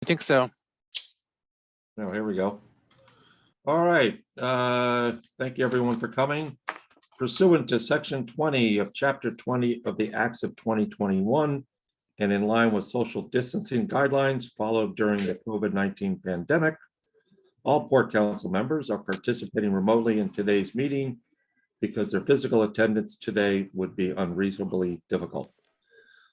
I think so. Oh, here we go. All right. Thank you everyone for coming. Pursuant to section 20 of chapter 20 of the Acts of 2021 and in line with social distancing guidelines followed during the COVID-19 pandemic, all Port Council members are participating remotely in today's meeting because their physical attendance today would be unreasonably difficult.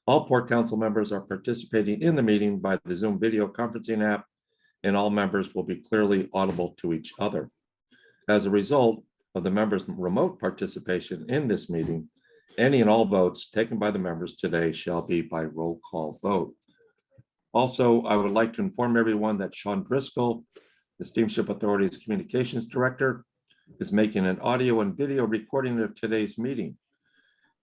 All Port Council members are participating in the meeting by the Zoom video conferencing app, and all members will be clearly audible to each other. As a result of the members' remote participation in this meeting, any and all votes taken by the members today shall be by roll call vote. Also, I would like to inform everyone that Sean Driscoll, the Steamship Authority's Communications Director, is making an audio and video recording of today's meeting.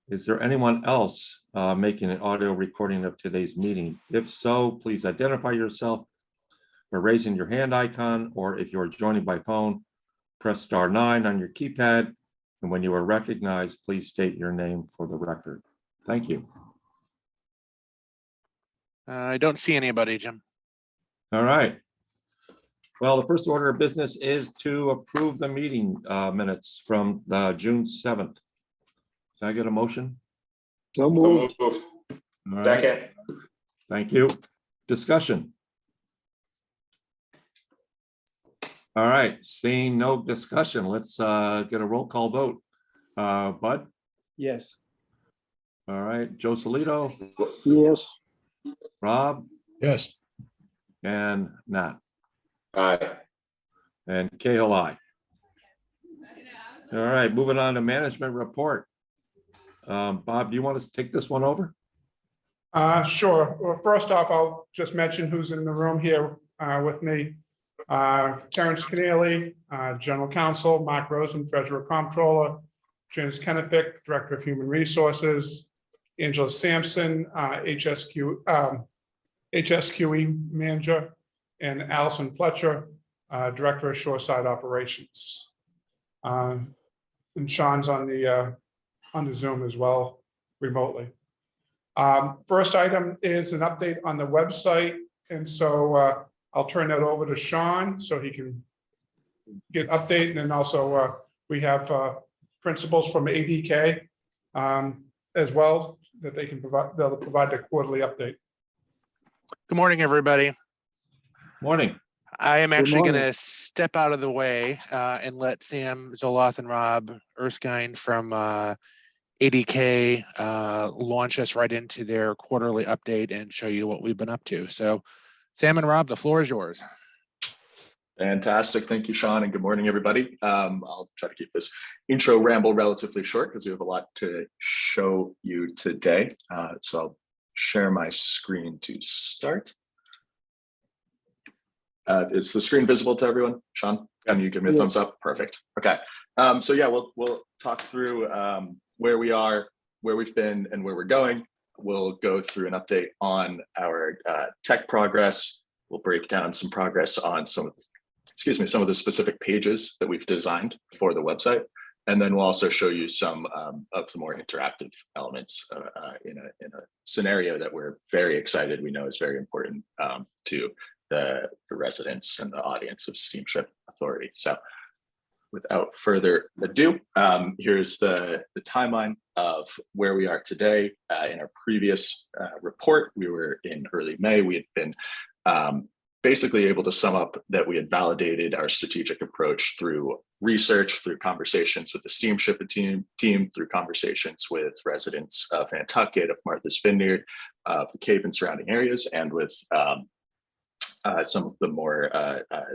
Is there anyone else making an audio recording of today's meeting? If so, please identify yourself by raising your hand icon, or if you are joining by phone, press *9 on your keypad. And when you are recognized, please state your name for the record. Thank you. I don't see anybody, Jim. All right. Well, the first order of business is to approve the meeting minutes from June 7th. Can I get a motion? So moved. All right. Second. Thank you. Discussion. All right, seeing no discussion, let's get a roll call vote. Bud? Yes. All right, Joe Solito, Yes. Rob, Yes. and Nat, Aye. and Cahill, aye. All right, moving on to management report. Bob, do you want to take this one over? Sure. Well, first off, I'll just mention who's in the room here with me. Terrence Keneally, General Counsel, Mark Rosen, Treasurer Comptroller, James Kennefic, Director of Human Resources, Angela Sampson, HSQE Manager, and Allison Fletcher, Director of Shoreside Operations. And Sean's on the Zoom as well, remotely. First item is an update on the website, and so I'll turn that over to Sean so he can get update. And then also we have principals from ADK as well that they can provide. They'll provide a quarterly update. Good morning, everybody. Morning. I am actually going morning. to step out of the way and let Sam Zoloth and Rob Erskine from ADK launch us right into their quarterly update and show you what we've been up to. So Sam and Rob, the floor is yours. Fantastic. Thank you, Sean, and good morning, everybody. I'll try to keep this intro ramble relatively short because we have a lot to show you today. So I'll share my screen to start. Is the screen visible to everyone? Sean, can you give me a thumbs up? Perfect. Okay. So yeah, we'll talk through where we are, where we've been, and where we're going. We'll go through an update on our tech progress. We'll break down some progress on some of the specific pages that we've designed for the website. And then we'll also show you some of the more interactive elements in a scenario that we're very excited. We know is very important to the residents and the audience of Steamship Authority. So without further ado, here's the timeline of where we are today. In our previous report, we were in early May. We had been basically able to sum up that we had validated our strategic approach through research, through conversations with the Steamship team, through conversations with residents of Nantucket, of Martha's Vineyard, of the Cape and surrounding areas, and with some of the more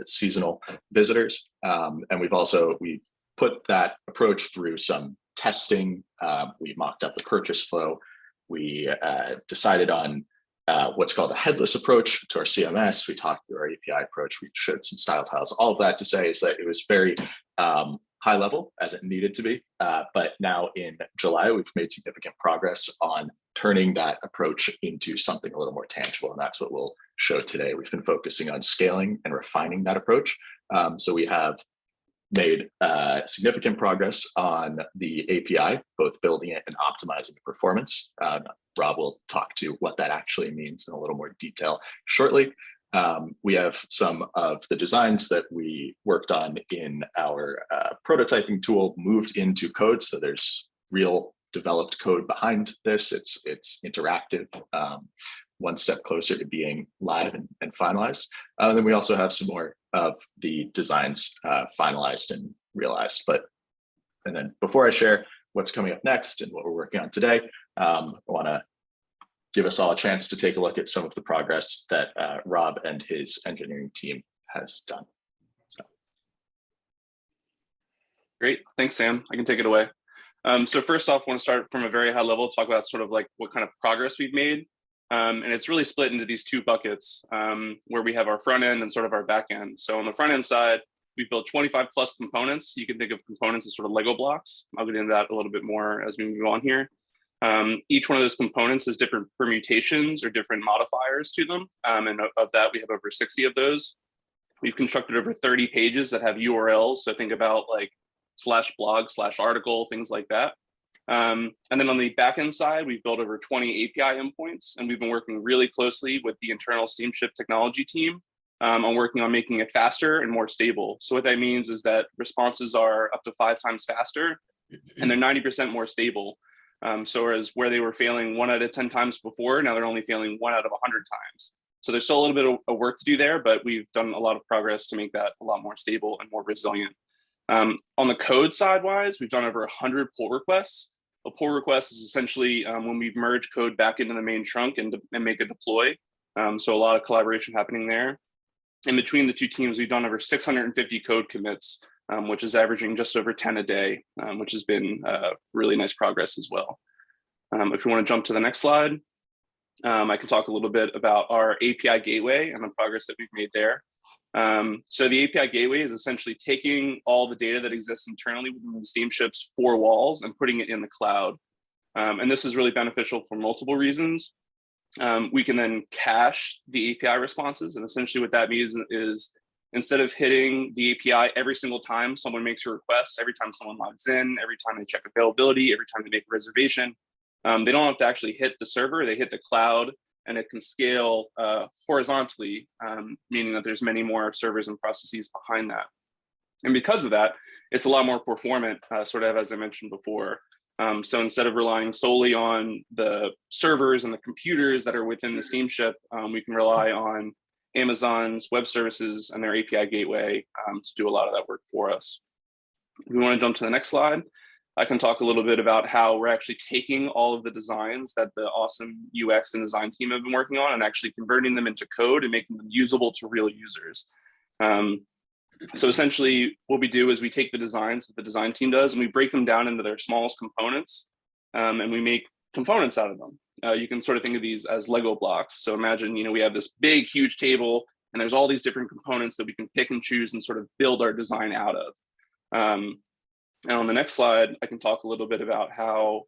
seasonal visitors. And we put that approach through some testing. We mocked up the purchase flow. We decided on what's called a headless approach to our CMS. We talked through our API approach. We showed some style tiles. All of that to say is that it was very high level as it needed to be. But now in July, we've made significant progress on turning that approach into something a little more tangible. And that's what we'll show today. We've been focusing on scaling and refining that approach. So we have made significant progress on the API, both building it and optimizing the performance. Rob will talk to what that actually means in a little more detail shortly. We have some of the designs that we worked on in our prototyping tool moved into code. So there's real developed code behind this. It's interactive, one step closer to being live and finalized. And then we also have some more of the designs finalized and realized. And then before I share what's coming up next and what we're working on today, I want to give us all a chance to take a look at some of the progress that Rob and his engineering team has done. So. Great, thanks, Sam. I can take it away. So first off, I want to start from a very high level, talk about sort of like what kind of progress we've made. And it's really split into these two buckets where we have our front end and sort of our back end. So on the front end side, we built 25 plus components. You can think of components as sort of Lego blocks. I'll get into that a little bit more as we move on here. Each one of those components has different permutations or different modifiers to them. And of that, we have over 60 of those. We've constructed over 30 pages that have URLs. So think about like /blog, /article, things like that. And then on the backend side, we've built over 20 API endpoints, and we've been working really closely with the internal Steamship technology team on working on making it faster and more stable. So what that means is that responses are up to 5 times faster, and they're 90% more stable. So whereas where they were failing 1 out of 10 times before, now they're only failing 1 out of 100 times. So there's still a little bit of work to do there, but we've done a lot of progress to make that a lot more stable and more resilient. On the code side wise, we've done over 100 pull requests. A pull request is essentially when we merge code back into the main trunk and make a deploy. So a lot of collaboration happening there. In between the two teams, we've done over 650 code commits, which is averaging just over 10 a day, which has been really nice progress as well. If we want to jump to the next slide, I can talk a little bit about our API gateway and the progress that we've made there. So the API gateway is essentially taking all the data that exists internally within the Steamship's 4 walls and putting it in the cloud. And this is really beneficial for multiple reasons. We can then cache the API responses. And essentially what that means is instead of hitting the API every single time someone makes a request, every time someone logs in, every time they check availability, every time they make a reservation, they don't have to actually hit the server, they hit the cloud, and it can scale horizontally, meaning that there's many more servers and processes behind that. And because of that, it's a lot more performant, sort of as I mentioned before. So instead of relying solely on the servers and the computers that are within the Steamship, we can rely on Amazon's web services and their API gateway to do a lot of that work for us. If we want to jump to the next slide, I can talk a little bit about how we're actually taking all of the designs that the awesome UX and design team have been working on and actually converting them into code and making them usable to real users. So essentially what we do is we take the designs that the design team does and we break them down into their smallest components and we make components out of them. You can sort of think of these as Lego blocks. So imagine, we have this big, huge table and there's all these different components that we can pick and choose and sort of build our design out of. And on the next slide, I can talk a little bit about how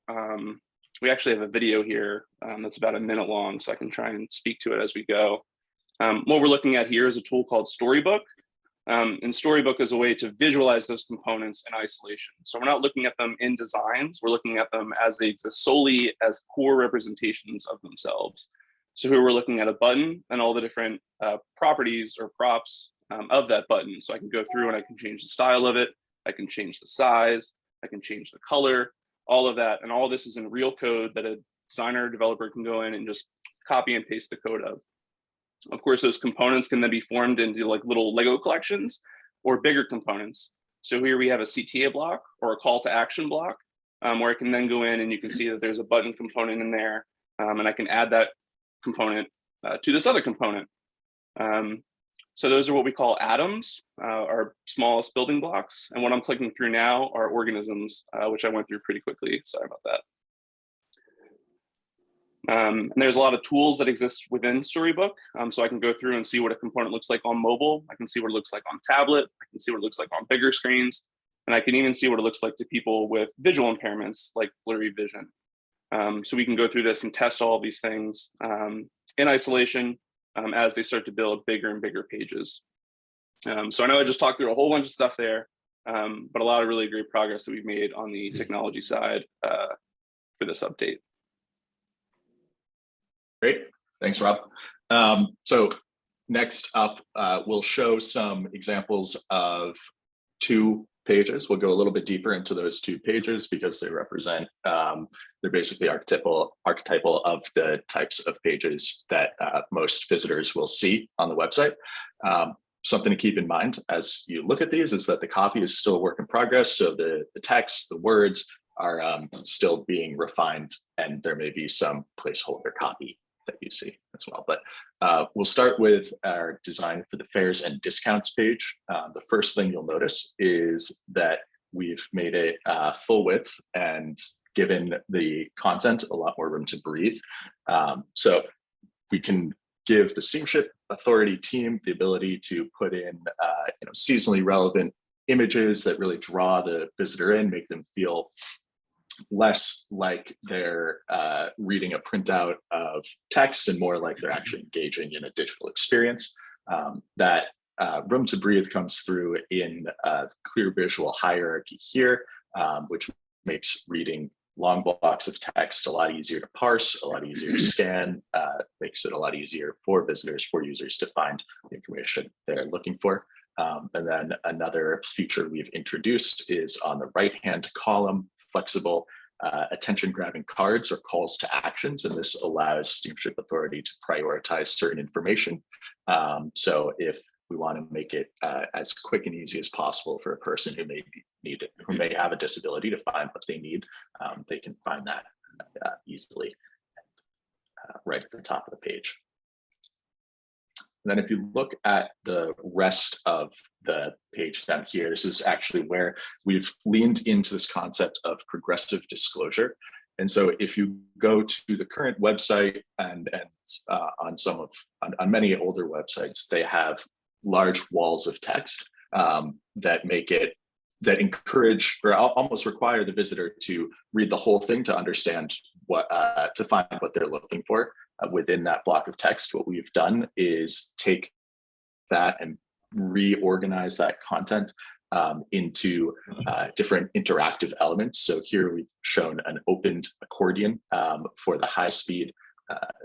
we actually have a video here that's about a minute long, so I can try and speak to it as we go. What we're looking at here is a tool called Storybook. And Storybook is a way to visualize those components in isolation. So we're not looking at them in designs, we're looking at them as they exist solely as core representations of themselves. So here we're looking at a button and all the different properties or props of that button. So I can go through and I can change the style of it. I can change the size, I can change the color, all of that. And all this is in real code that a designer or developer can go in and just copy and paste the code of. Of course, those components can then be formed into like little Lego collections or bigger components. So here we have a CTA block or a call to action block where I can then go in and you can see that there's a button component in there and I can add that component to this other component. So those are what we call atoms, our smallest building blocks. And what I'm clicking through now are organisms, which I went through pretty quickly. Sorry about that. And there's a lot of tools that exist within Storybook. So I can go through and see what a component looks like on mobile. I can see what it looks like on tablet. I can see what it looks like on bigger screens. And I can even see what it looks like to people with visual impairments like blurry vision. So we can go through this and test all of these things in isolation as they start to build bigger and bigger pages. So I know I just talked through a whole bunch of stuff there, but a lot of really great progress that we've made on the technology side for this update. Great, thanks, Rob. So next up, we'll show some examples of 2 pages. We'll go a little bit deeper into those 2 pages because they represent, they're basically archetypal of the types of pages that most visitors will see on the website. Something to keep in mind as you look at these is that the copy is still a work in progress. So the text, the words are still being refined, and there may be some placeholder copy that you see as well. But we'll start with our design for the fairs and discounts page. The first thing you'll notice is that we've made it full width and given the content a lot more room to breathe. So we can give the Steamship Authority team the ability to put in seasonally relevant images that really draw the visitor in, make them feel less like they're reading a printout of text and more like they're actually engaging in a digital experience. That room to breathe comes through in clear visual hierarchy here, which makes reading long blocks of text a lot easier to parse, a lot easier to scan, makes it a lot easier for visitors, for users to find the information they're looking for. And then another feature we've introduced is on the right-hand column, flexible attention-grabbing cards or calls to actions, and this allows Steamship Authority to prioritize certain information. So if we want to make it as quick and easy as possible for a person who may have a disability to find what they need, they can find that easily right at the top of the page. And then if you look at the rest of the page down here, this is actually where we've leaned into this concept of progressive disclosure. And so if you go to the current website and on many older websites, they have large walls of text that encourage or almost require the visitor to read the whole thing to understand to find what they're looking for within that block of text. What we've done is take that and reorganize that content into different interactive elements. So here we've shown an opened accordion for the high-speed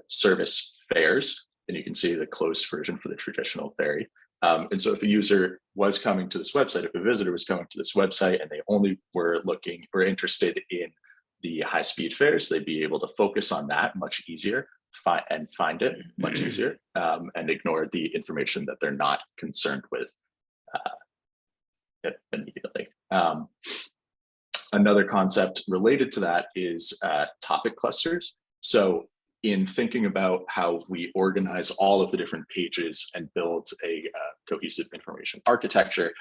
service fares, and you can see the closed version for the traditional ferry. And so if a user was coming to this website, if a visitor was coming to this website and they only were interested in the high-speed fares, they'd be able to focus on that much easier and find it much easier and ignore the information that they're not concerned with immediately. Another concept related to that is topic clusters. So in thinking about how we organize all of the different pages and build a cohesive information architecture,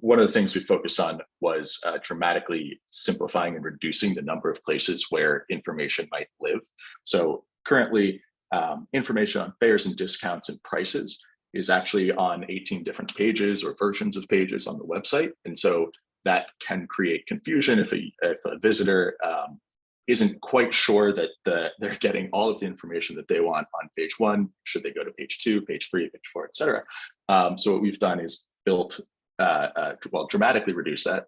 one of the things we focused on was dramatically simplifying and reducing the number of places where information might live. So currently, information on fares and discounts and prices is actually on 18 different pages or versions of pages on the website. And so that can create confusion if a visitor isn't quite sure that they're getting all of the information that they want on page 1. Should they go to page 2, page 3, page 4, et cetera? So what we've done is dramatically reduce that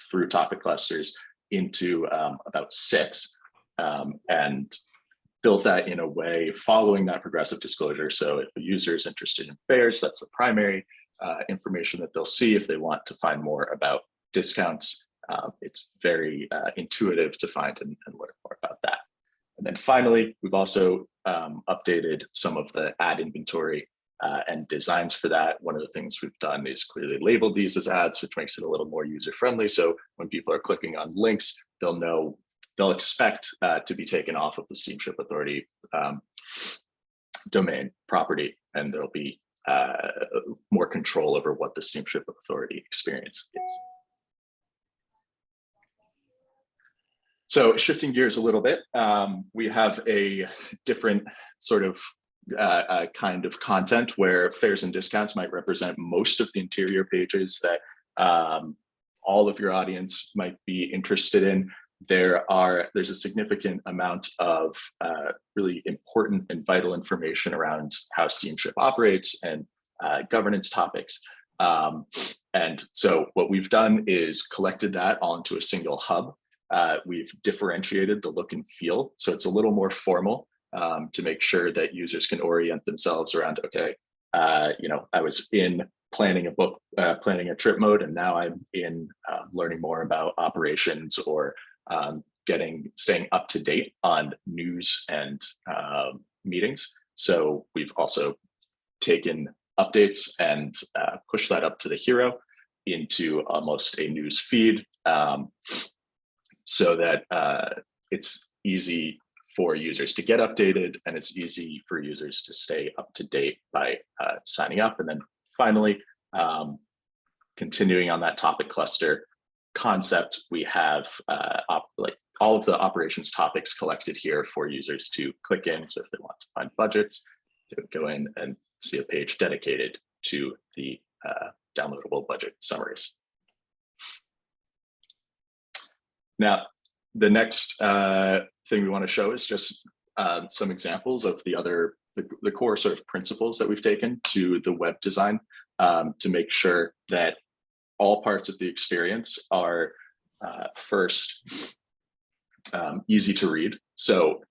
through topic clusters into about 6 and built that in a way following that progressive disclosure. So if a user is interested in fares, that's the primary information that they'll see. If they want to find more about discounts, it's very intuitive to find and learn more about that. And then finally, we've also updated some of the ad inventory and designs for that. One of the things we've done is clearly labeled these as ads, which makes it a little more user-friendly. So when people are clicking on links, they'll expect to be taken off of the Steamship Authority domain property, and there'll be more control over what the Steamship Authority experience is. So shifting gears a little bit, we have a different sort of kind of content where fares and discounts might represent most of the interior pages that all of your audience might be interested in. There's a significant amount of really important and vital information around how Steamship operates and governance topics. And so what we've done is collected that all into a single hub. We've differentiated the look and feel, so it's a little more formal. to make sure that users can orient themselves around, okay, I was in planning a trip mode, and now I'm in learning more about operations or staying up to date on news and meetings. So we've also taken updates and pushed that up to the hero into almost a news feed, so that it's easy for users to get updated, and it's easy for users to stay up to date by signing up. And then finally, continuing on that topic cluster concept, we have like all of the operations topics collected here for users to click in. So if they want to find budgets, they would go in and see a page dedicated to the downloadable budget summaries. Now, the next thing we want to show is just some examples of the core sort of principles that we've taken to the web design to make sure that all parts of the experience are first easy to read. So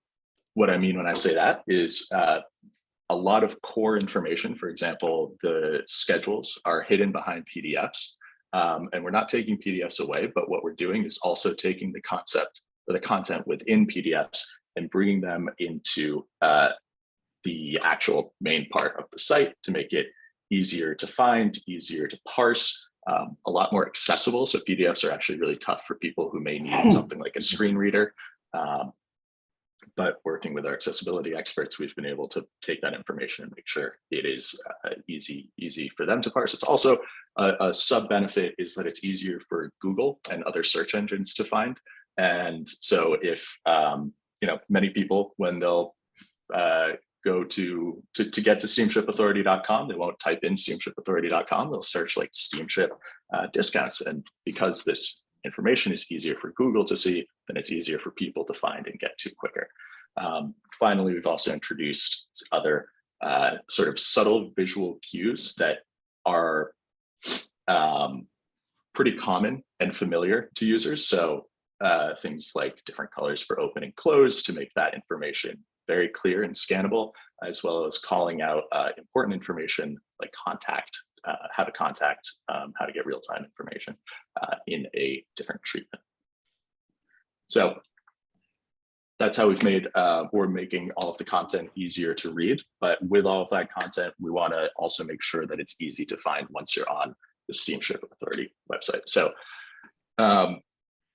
what I mean when I say that is a lot of core information, for example, the schedules are hidden behind PDFs. And we're not taking PDFs away, but what we're doing is also taking the concept or the content within PDFs and bringing them into the actual main part of the site to make it easier to find, easier to parse, a lot more accessible. So PDFs are actually really tough for people who may need something like a screen reader. But working with our accessibility experts, we've been able to take that information and make sure it is easy for them to parse. It's also a sub benefit is that it's easier for Google and other search engines to find. And so if many people, when they'll go to get to steamshipauthority.com, they won't type in steamshipauthority.com, they'll search like steamship discounts. And because this information is easier for Google to see, then it's easier for people to find and get to quicker. Finally, we've also introduced other sort of subtle visual cues that are pretty common and familiar to users. So things like different colors for open and close to make that information very clear and scannable, as well as calling out important information like contact, how to contact, how to get real-time information in a different treatment. So that's how we're making all of the content easier to read, but with all of that content, we want to also make sure that it's easy to find once you're on the Steamship Authority website. So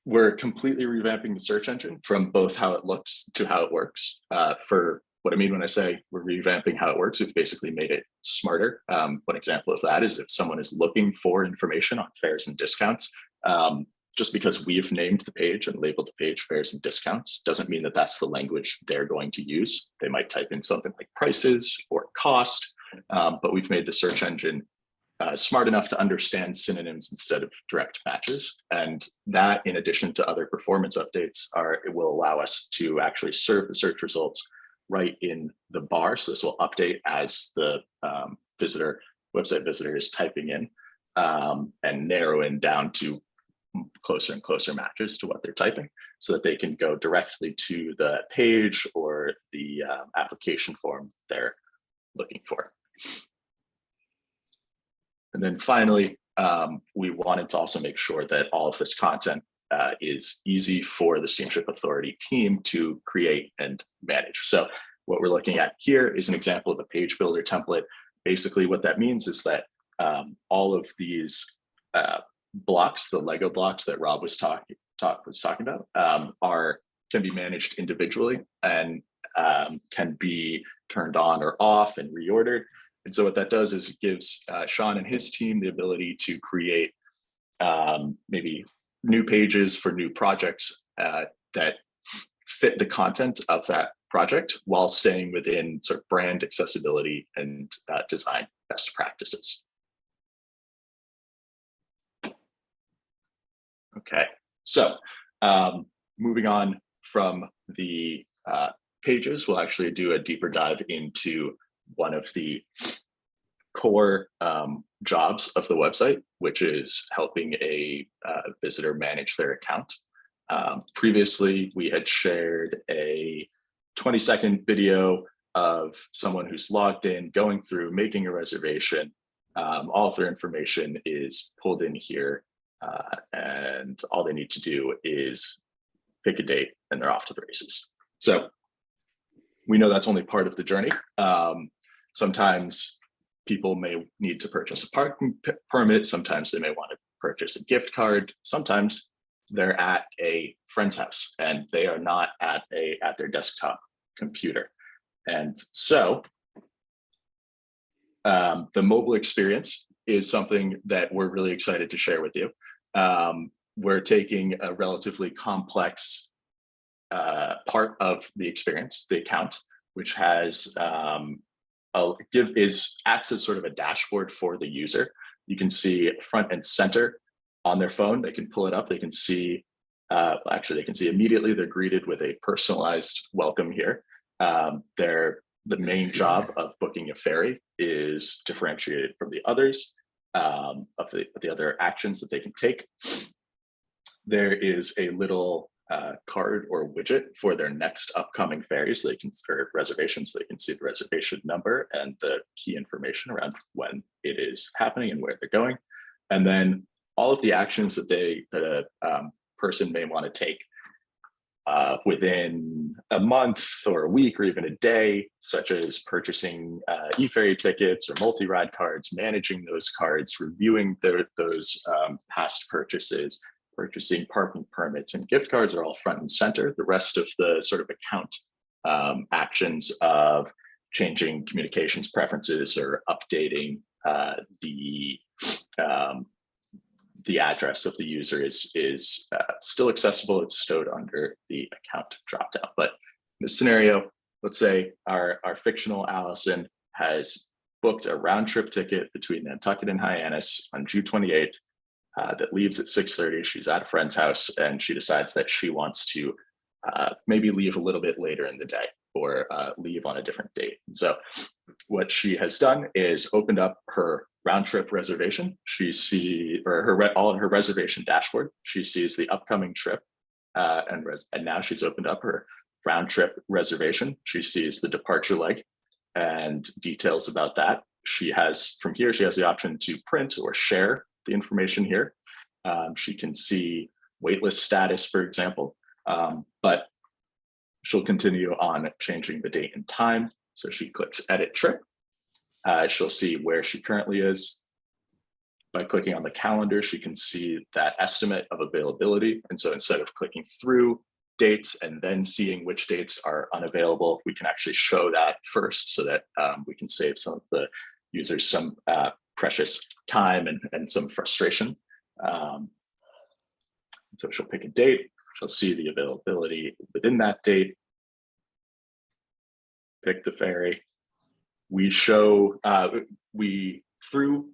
we're completely revamping the search engine from both how it looks to how it works. For what I mean when I say we're revamping how it works, we've basically made it smarter. One example of that is if someone is looking for information on fares and discounts, just because we've named the page and labeled the page fares and discounts doesn't mean that that's the language they're going to use. They might type in something like prices or cost, but we've made the search engine smart enough to understand synonyms instead of direct matches. And that, in addition to other performance updates, it will allow us to actually serve the search results right in the bar. So this will update as the website visitor is typing in and narrow in down to closer and closer matches to what they're typing so that they can go directly to the page or the application form they're looking for. And then finally, we wanted to also make sure that all of this content is easy for the Steamship Authority team to create and manage. So what we're looking at here is an example of a page builder template. Basically, what that means is that all of these blocks, the Lego blocks that Rob was talking about, can be managed individually and can be turned on or off and reordered. And so what that does is it gives Sean and his team the ability to create maybe new pages for new projects that fit the content of that project while staying within sort of brand accessibility and design best practices. Okay, so moving on from the pages, we'll actually do a deeper dive into one of the core jobs of the website, which is helping a visitor manage their account. Previously, we had shared a 20-second video of someone who's logged in, going through, making a reservation. All of their information is pulled in here, and all they need to do is pick a date and they're off to the races. So we know that's only part of the journey. Sometimes people may need to purchase a parking permit. Sometimes they may want to purchase a gift card. Sometimes they're at a friend's house and they are not at their desktop computer. And so the mobile experience is something that we're really excited to share with you. We're taking a relatively complex part of the experience, the account, which has acts as sort of a dashboard for the user. You can see front and center on their phone. They can pull it up. They can see, actually, they can see immediately they're greeted with a personalized welcome here. The main job of booking a ferry is differentiated from the others, of the other actions that they can take. There is a little card or widget for their next upcoming ferries. They can, or reservations, they can see the reservation number and the key information around when it is happening and where they're going. And then all of the actions that a person may want to take within a month or a week or even a day, such as purchasing e-ferry tickets or multi-ride cards, managing those cards, reviewing those past purchases, purchasing parking permits and gift cards are all front and center. The rest of the sort of account actions of changing communications preferences or updating the address of the user is still accessible. It's stowed under the account dropdown. But in this scenario, let's say our fictional Allison has booked a round trip ticket between Nantucket and Hyannis on June 28th that leaves at 6:30. She's at a friend's house and she decides that she wants to maybe leave a little bit later in the day or leave on a different date. And so what she has done is opened up her round trip reservation. She sees all of her reservation dashboard. She sees the upcoming trip and now she's opened up her round trip reservation. She sees the departure leg and details about that. She has the option to print or share the information here. She can see waitlist status, for example, but she'll continue on changing the date and time. So she clicks edit trip. She'll see where she currently is. By clicking on the calendar, she can see that estimate of availability. And so instead of clicking through dates and then seeing which dates are unavailable, we can actually show that first so that we can save some of the users some precious time and some frustration. So she'll pick a date. She'll see the availability within that date. Pick the ferry. We show, through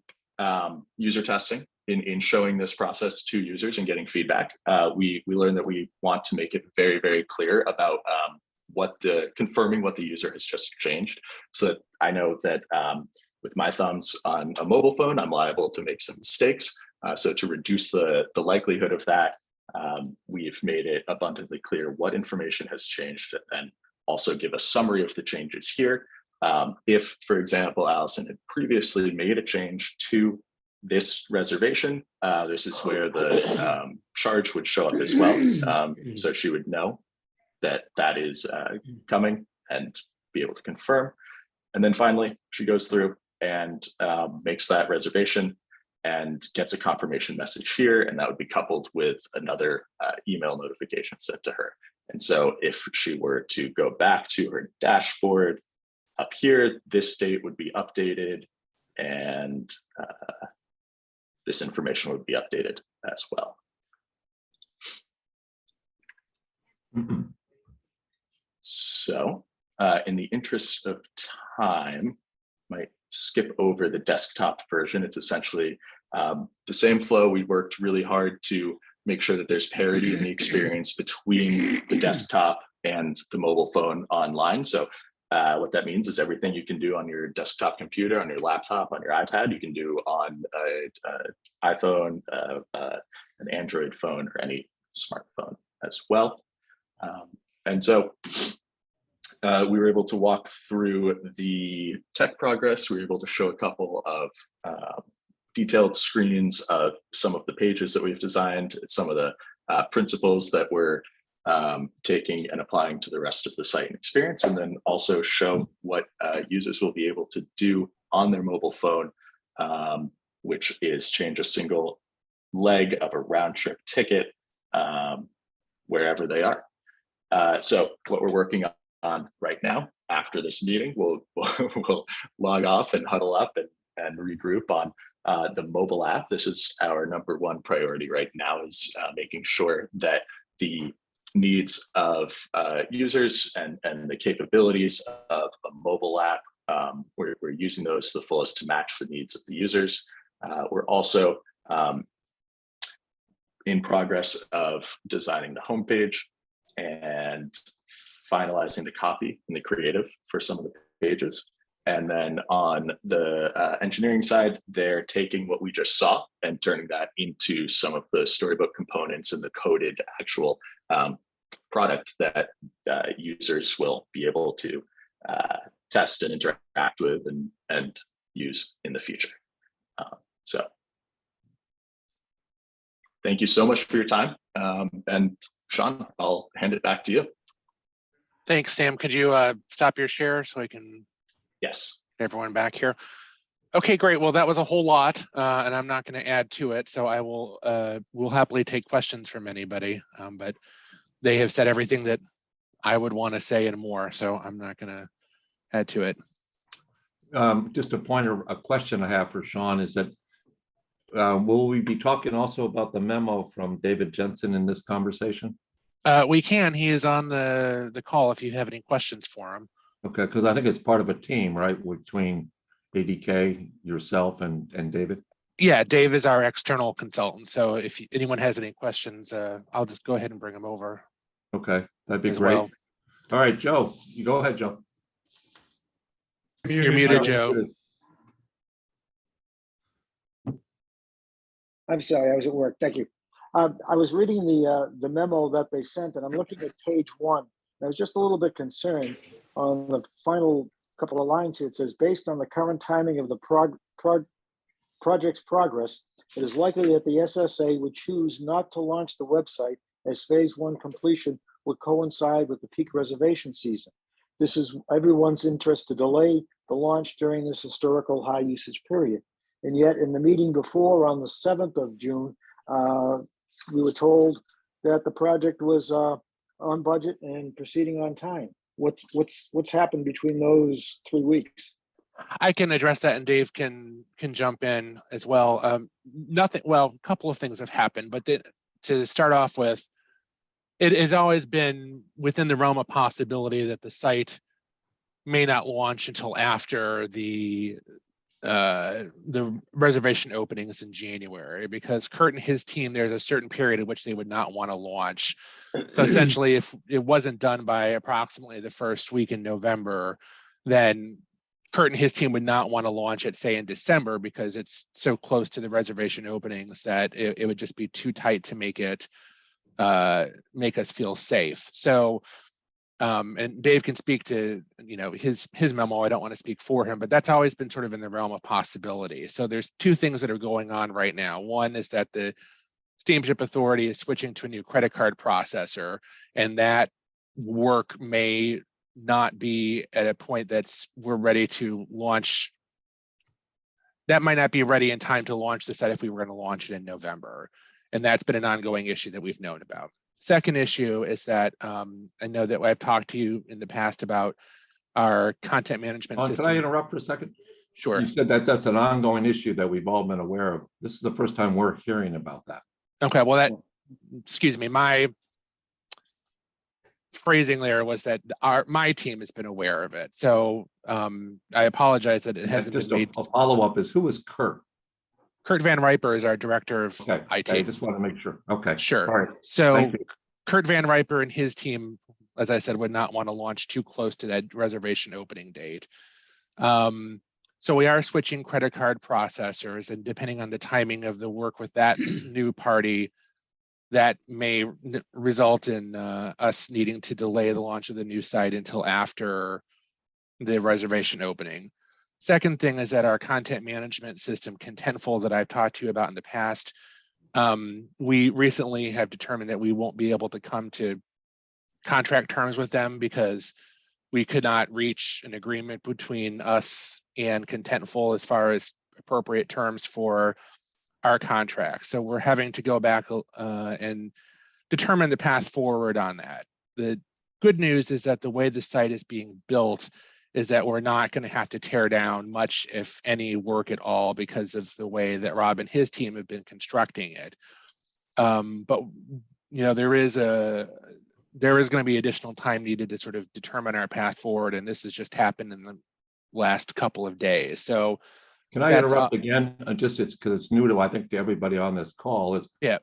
user testing in showing this process to users and getting feedback, we learned that we want to make it very, very clear about confirming what the user has just changed. So that I know that with my thumbs on a mobile phone, I'm liable to make some mistakes. So to reduce the likelihood of that, we've made it abundantly clear what information has changed and also give a summary of the changes here. If, for example, Allison had previously made a change to this reservation, this is where the charge would show up as well. So she would know that that is coming and be able to confirm. And then finally, she goes through and makes that reservation and gets a confirmation message here, and that would be coupled with another email notification sent to her. And so if she were to go back to her dashboard up here, this date would be updated and this information would be updated as well. So in the interest of time, might skip over the desktop version. It's essentially the same flow. We worked really hard to make sure that there's parity in the experience between the desktop and the mobile phone online. So what that means is everything you can do on your desktop computer, on your laptop, on your iPad, you can do on an iPhone, an Android phone, or any smartphone as well. And so we were able to walk through the tech progress. We were able to show a couple of detailed screens of some of the pages that we've designed, some of the principles that we're taking and applying to the rest of the site and experience, and then also show what users will be able to do on their mobile phone, which is change a single leg of a round trip ticket wherever they are. So what we're working on right now after this meeting, we'll log off and huddle up and regroup on the mobile app. This is our #1 priority right now, is making sure that the needs of users and the capabilities of a mobile app, we're using those to the fullest to match the needs of the users. We're also in progress of designing the homepage and finalizing the copy and the creative for some of the pages. And then on the engineering side, they're taking what we just saw and turning that into some of the storybook components and the coded actual product that users will be able to test and interact with and use in the future. So thank you so much for your time. And Sean, I'll hand it back to you. Thanks, Sam. Could you stop your share so I can Yes. get everyone back here? Okay, great. Well, that was a whole lot, and I'm not going to add to it. So I will happily take questions from anybody, but they have said everything that I would want to say and more. So I'm not going to add to it. Just a question I have for Sean is that will we be talking also about the memo from David Jensen in this conversation? We can. He is on the call if you have any questions for him. Okay, because I think it's part of a team, right, between ADK, yourself, and David? Yeah, Dave is our external consultant. So if anyone has any questions, I'll just go ahead and bring them over. Okay, that'd be as great. well. All right, Joe, you go ahead, Joe. You're muted, Joe. I'm sorry, I was at work. Thank you. I was reading the memo that they sent, and I'm looking at page 1. I was just a little bit concerned on the final couple of lines here. It says, based on the current timing of the project's progress, it is likely that the SSA would choose not to launch the website as phase 1 completion would coincide with the peak reservation season. This is everyone's interest to delay the launch during this historical high usage period. And yet in the meeting before on the 7th of June, we were told that the project was on budget and proceeding on time. What's happened between those 3 weeks? I can address that, and Dave can jump in as well. Nothing. Well, a couple of things have happened, but to start off with, it has always been within the realm of possibility that the site may not launch until after the reservation openings in January, because Kurt and his team, there's a certain period in which they would not want to launch. So essentially, if it wasn't done by approximately the first week in November, then Kurt and his team would not want to launch it, say, in December, because it's so close to the reservation openings that it would just be too tight to make us feel safe. So and Dave can speak to his memo. I don't want to speak for him, but that's always been sort of in the realm of possibility. So there's 2 things that are going on right now. One is that the Steamship Authority is switching to a new credit card processor, and that work may not be at a point we're ready to launch. That might not be ready in time to launch the site if we were going to launch it in November. And that's been an ongoing issue that we've known about. Second issue is that I know that I've talked to you in the past about our content management system. Can I interrupt for a second? Sure. You said that that's an ongoing issue that we've all been aware of. This is the first time we're hearing about that. Okay, well, excuse me, my phrasing there was that my team has been aware of it. So I apologize that it hasn't been made. A follow-up is, who is Kurt? Kurt Van Riper is our director of IT. I just want to make sure. Okay. Sure. All right. So Kurt Van Riper and his team, as I said, would not want to launch too close to that reservation opening date. So we are switching credit card processors, and depending on the timing of the work with that new party, that may result in us needing to delay the launch of the new site until after the reservation opening. Second thing is that our content management system, Contentful, that I've talked to you about in the past, we recently have determined that we won't be able to come to contract terms with them because we could not reach an agreement between us and Contentful as far as appropriate terms for our contract. So we're having to go back and determine the path forward on that. The good news is that the way the site is being built is that we're not going to have to tear down much, if any, work at all because of the way that Rob and his team have been constructing it. But there is going to be additional time needed to sort of determine our path forward, and this has just happened in the last couple of days. So Can I interrupt again? Just it's because it's new to, I think, to everybody on this call. Is yeah.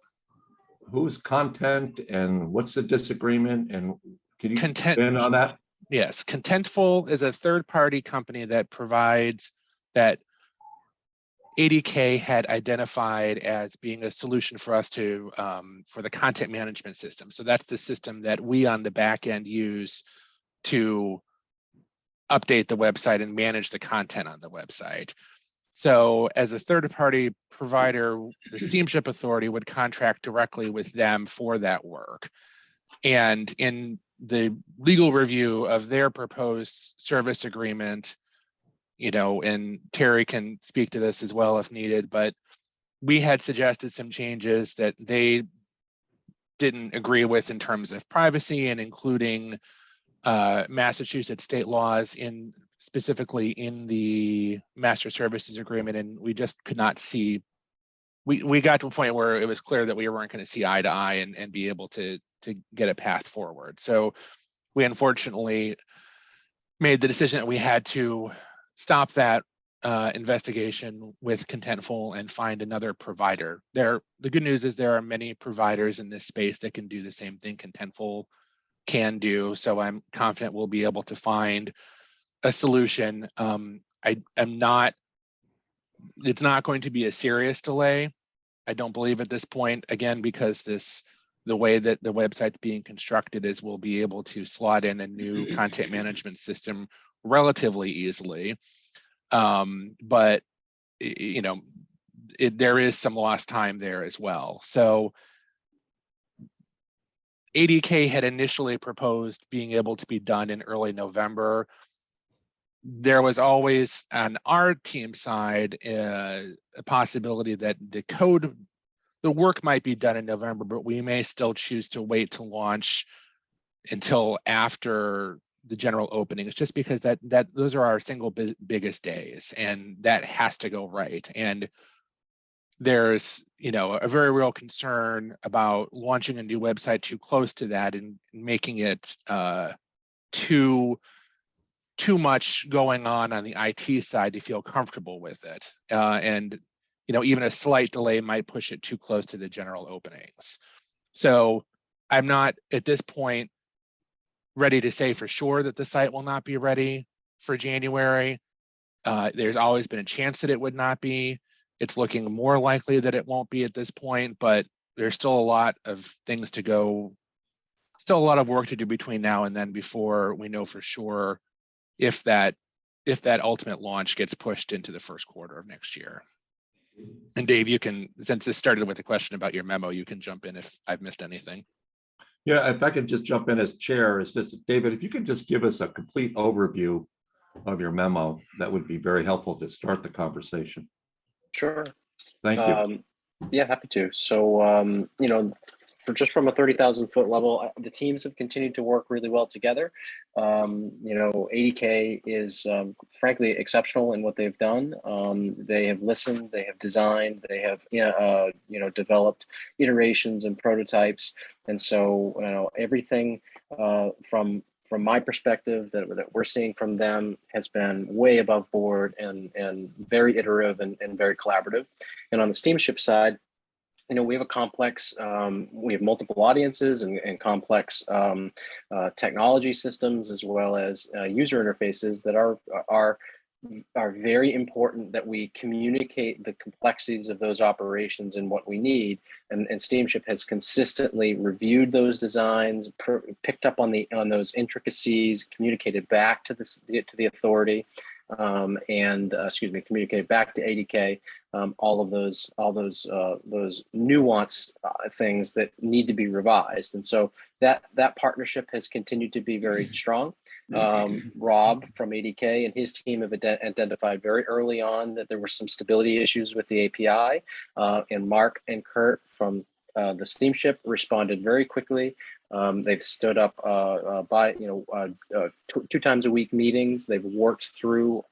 Whose content and what's the disagreement, and can you expand on that? Yes, Contentful is a third-party company that provides, that ADK had identified as being a solution for us to for the content management system. So that's the system that we on the back end use to update the website and manage the content on the website. So as a third-party provider, the Steamship Authority would contract directly with them for that work. And in the legal review of their proposed service agreement, and Terry can speak to this as well if needed, but we had suggested some changes that they didn't agree with in terms of privacy and including Massachusetts state laws specifically in the master services agreement, and we just could not see. We got to a point where it was clear that we weren't going to see eye to eye and be able to get a path forward. So we unfortunately made the decision that we had to stop that investigation with Contentful and find another provider. The good news is there are many providers in this space that can do the same thing Contentful can do. So I'm confident we'll be able to find a solution. It's not going to be a serious delay. I don't believe at this point, again, because the way that the website's being constructed is we'll be able to slot in a new content management system relatively easily. But there is some lost time there as well. So ADK had initially proposed being able to be done in early November. There was always on our team side a possibility that the work might be done in November, but we may still choose to wait to launch until after the general opening. It's just because those are our single biggest days, and that has to go right. And there's a very real concern about launching a new website too close to that and making it too much going on the IT side to feel comfortable with it. And even a slight delay might push it too close to the general openings. So I'm not at this point ready to say for sure that the site will not be ready for January. There's always been a chance that it would not be. It's looking more likely that it won't be at this point, but there's still a lot of things to go, still a lot of work to do between now and then before we know for sure if that ultimate launch gets pushed into the first quarter of next year. And Dave, you can, since this started with a question about your memo, you can jump in if I've missed anything. Yeah, if I could just jump in as chair, David, if you could just give us a complete overview of your memo, that would be very helpful to start the conversation. Sure. Thank you. Yeah, happy to. So, from a 30,000-foot level, the teams have continued to work really well together. ADK is frankly exceptional in what they've done. They have listened, they have designed, they have developed iterations and prototypes, and so everything from my perspective that we're seeing from them has been way above board and very iterative and very collaborative. And on the Steamship side, we have a complex, we have multiple audiences and complex technology systems, as well as user interfaces that are are very important that we communicate the complexities of those operations and what we need. And Steamship has consistently reviewed those designs, picked up on those intricacies, communicated back to the authority, communicated back to ADK. All of those nuanced things that need to be revised, and so that partnership has continued to be very strong. Rob from ADK and his team have identified very early on that there were some stability issues with the API, and Mark and Kurt from the Steamship responded very quickly. They've stood up 2 times a week meetings. They've worked through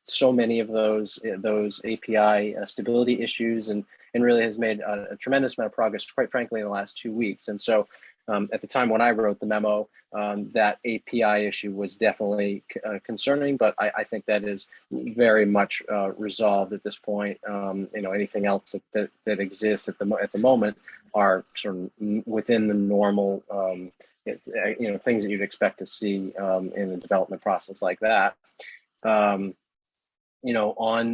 so many of those API stability issues, and really has made a tremendous amount of progress, quite frankly, in the last 2 weeks. And so at the time when I wrote the memo, that API issue was definitely concerning, but I think that is very much resolved at this point. Anything else that exists at the moment are sort of within the normal, things that you'd expect to see in a development process like that. On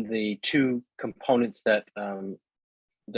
the 2 components that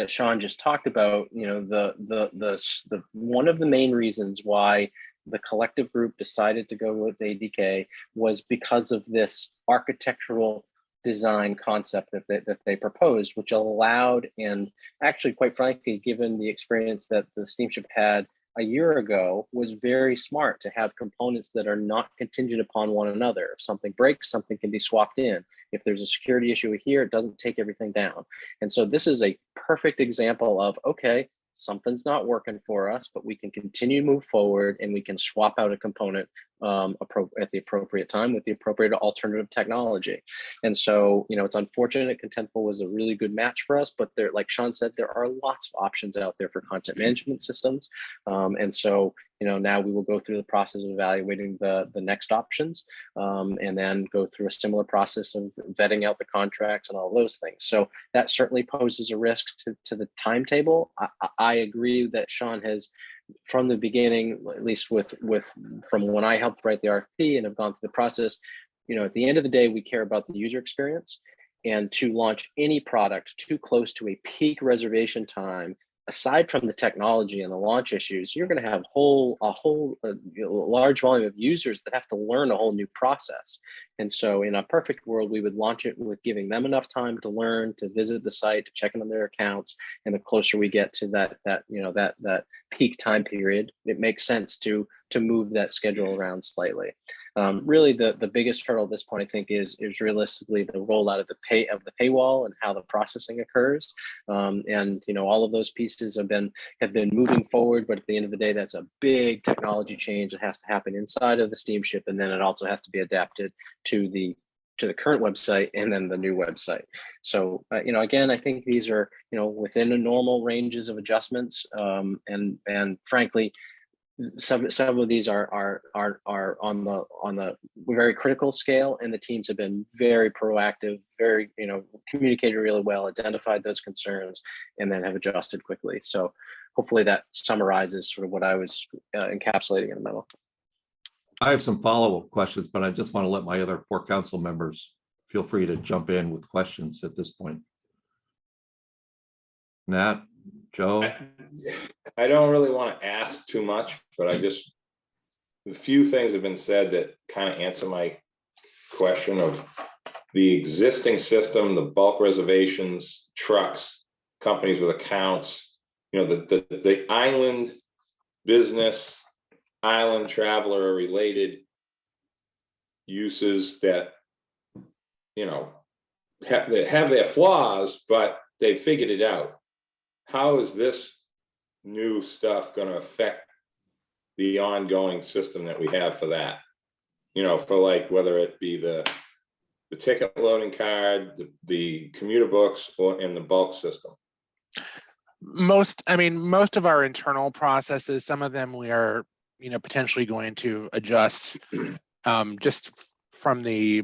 Sean just talked about, the one of the main reasons why the collective group decided to go with ADK was because of this architectural design concept that they proposed, which allowed, and actually, quite frankly, given the experience that the Steamship had a year ago, was very smart to have components that are not contingent upon one another. If something breaks, something can be swapped in. If there's a security issue here, it doesn't take everything down. And so this is a perfect example of, okay, something's not working for us, but we can continue to move forward and we can swap out a component at the appropriate time with the appropriate alternative technology. And so, it's unfortunate Contentful was a really good match for us, but there, like Sean said, there are lots of options out there for content management systems. And so, now we will go through the process of evaluating the next options, and then go through a similar process of vetting out the contracts and all those things. So that certainly poses a risk to the timetable. I agree that Sean has, from the beginning, at least from when I helped write the RFP and have gone through the process, at the end of the day, we care about the user experience, and to launch any product too close to a peak reservation time, aside from the technology and the launch issues, you're going to have a large volume of users that have to learn a whole new process. And so in a perfect world, we would launch it with giving them enough time to learn, to visit the site, to check in on their accounts. And the closer we get to that peak time period, it makes sense to move that schedule around slightly. Really, the biggest hurdle at this point, I think, is realistically the rollout of the paywall and how the processing occurs. And all of those pieces have been moving forward, but at the end of the day, that's a big technology change that has to happen inside of the Steamship, and then it also has to be adapted to the current website and then the new website. So again, I think these are within the normal ranges of adjustments, and frankly, some of these are on the very critical scale, and the teams have been very proactive, very communicated really well, identified those concerns, and then have adjusted quickly. So hopefully that summarizes sort of what I was encapsulating in the memo. I have some follow-up questions, but I just want to let my other Port Council members feel free to jump in with questions at this point. Nat, Joe? I don't really want to ask too much, but a few things have been said that kind of answer my question of the existing system, the bulk reservations, trucks, companies with accounts, the island business, island traveler related uses that, have their flaws, but they figured it out. How is this new stuff going to affect the ongoing system that we have for that? For like, whether it be the ticket loading card, the commuter books, or in the bulk system. Most of our internal processes, some of them we are, potentially going to adjust, just from the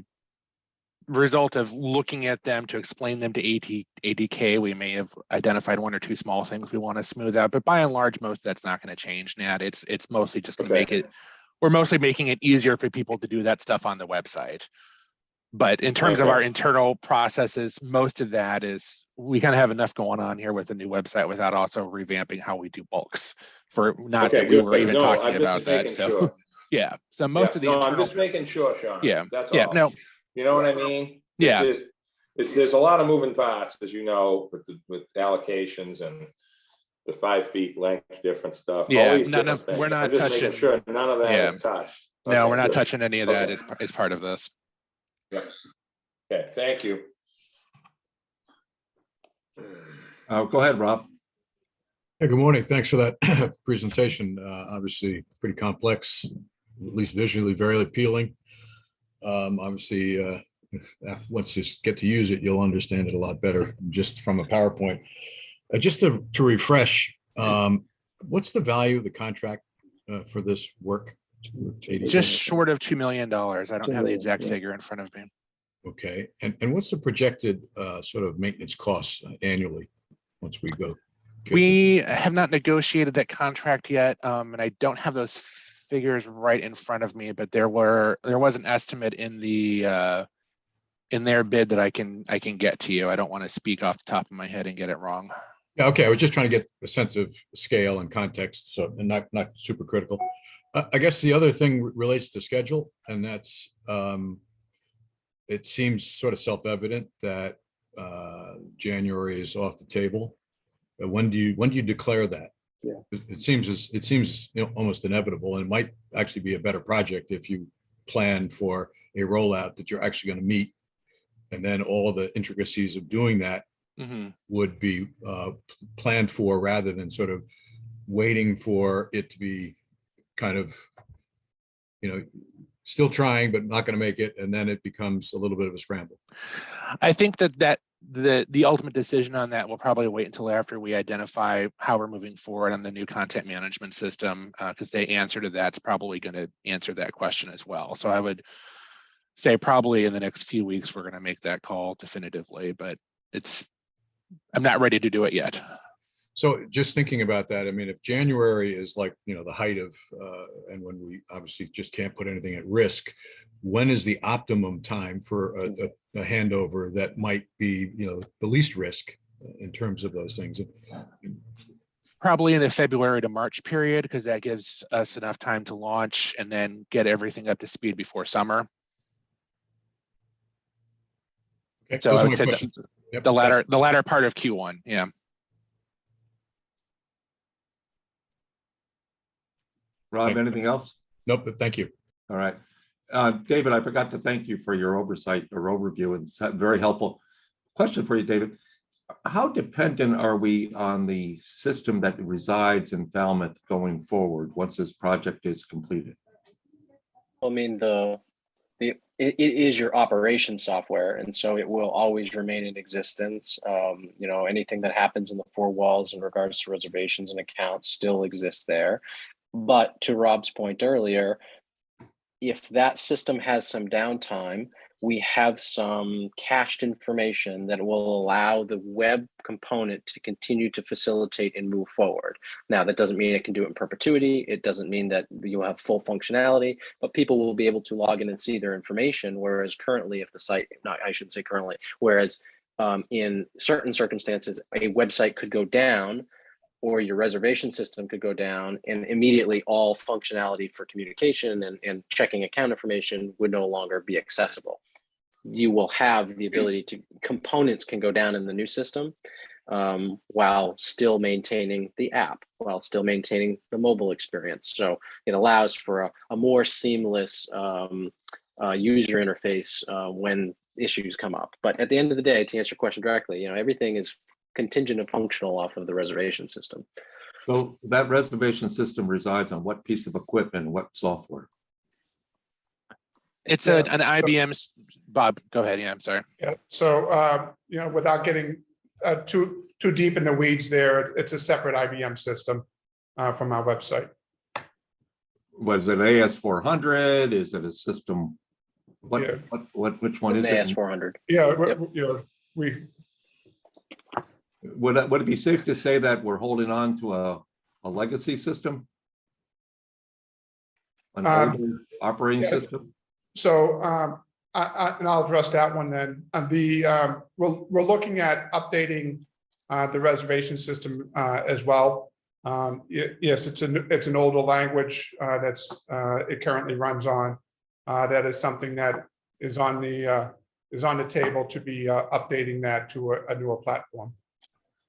result of looking at them to explain them to ADK. We may have identified 1 or 2 small things we want to smooth out, but by and large, most of that's not going to change, Nat. It's mostly just going to make it. We're mostly making it easier for people to do that stuff on the website. But in terms of Okay. our internal processes, most of that is, we kind of have enough going on here with the new website without also revamping how we do bulks, for not Okay, that we good. were even No, talking I'm just about that. making So, sure. yeah, so Yeah, most of the no, I'm internal, just making sure, Sean. Yeah, That's yeah, all. no, You know what I mean? Yeah. There's a lot of moving parts, as you know, with allocations and the 5 feet length, different stuff. All Yeah, these none different of- things. we're not I'm just making touching- sure none of that Yeah. is touched. no, Okay, we're not good. touching any of that Okay. as part of this. Yep. Okay, thank you. Go ahead, Rob. Hey, good morning. Thanks for that presentation. Obviously, pretty complex, at least visually very appealing. Obviously, once you get to use it, you'll understand it a lot better just from a PowerPoint. Just to refresh, what's the value of the contract for this work? with ADK? Just short of $2 million. I don't 2 have the million, exact yeah. figure in front of me. Okay, and what's the projected sort of maintenance costs annually once we go? We have not negotiated that contract yet, and I don't have those figures right in front of me, but there was an estimate in their bid that I can get to you. I don't want to speak off the top of my head and get it wrong. Yeah, okay, I was just trying to get a sense of scale and context, so, and not super critical. I guess the other thing relates to schedule, and that's, it seems sort of self-evident that January is off the table. But when do you declare that? Yeah. It seems almost inevitable, and it might actually be a better project if you plan for a rollout that you're actually going to meet, and then all the intricacies of doing that Mhm. would be planned for, rather than sort of waiting for it to be kind of, still trying, but not going to make it. And then it becomes a little bit of a scramble. I think that the ultimate decision on that will probably wait until after we identify how we're moving forward on the new content management system, because the answer to that's probably going to answer that question as well. So I would say probably in the next few weeks, we're going to make that call definitively, but I'm not ready to do it yet. So just thinking about that, I mean, if January is like, the height of, and when we obviously just can't put anything at risk, when is the optimum time for a handover that might be, the least risk in terms of those things? Probably in the February to March period, because that gives us enough time to launch and then get everything up to speed before summer. Okay, So those I are would my say questions. Yep, the latter part of Q1. Yeah. Rob, anything else? Nope, but thank you. All right. David, I forgot to thank you for your oversight or overview. It's very helpful. Question for you, David. How dependent are we on the system that resides in Falmouth going forward once this project is completed? I mean, it is your operation software, and so it will always remain in existence. Anything that happens in the 4 walls in regards to reservations and accounts still exists there. But to Rob's point earlier, if that system has some downtime, we have some cached information that will allow the web component to continue to facilitate and move forward. Now, that doesn't mean it can do it in perpetuity. It doesn't mean that you'll have full functionality, but people will be able to log in and see their information. Whereas currently, if the site, I shouldn't say currently, whereas in certain circumstances, a website could go down, or your reservation system could go down, and immediately all functionality for communication and checking account information would no longer be accessible. You will have the ability to, components can go down in the new system while still maintaining the app, while still maintaining the mobile experience. So it allows for a more seamless user interface when issues come up. But at the end of the day, to answer your question directly, everything is contingent and functional off of the reservation system. So that reservation system resides on what piece of equipment, what software? It's Yeah. an IBM. Bob, go ahead. Yeah, I'm sorry. Yeah, so, without getting too deep in the weeds there, it's a separate IBM system from our website. Was it AS400? Is it a system? Yeah. Which one is With it? AS400. Yeah, Yep. we, Would it be safe to say that we're holding on to a legacy system? An older operating yeah. system? So And I'll address that one then. We're looking at updating the reservation system as well. Yes, it's an older language it currently runs on. That is something that is on the table to be updating that to a newer platform.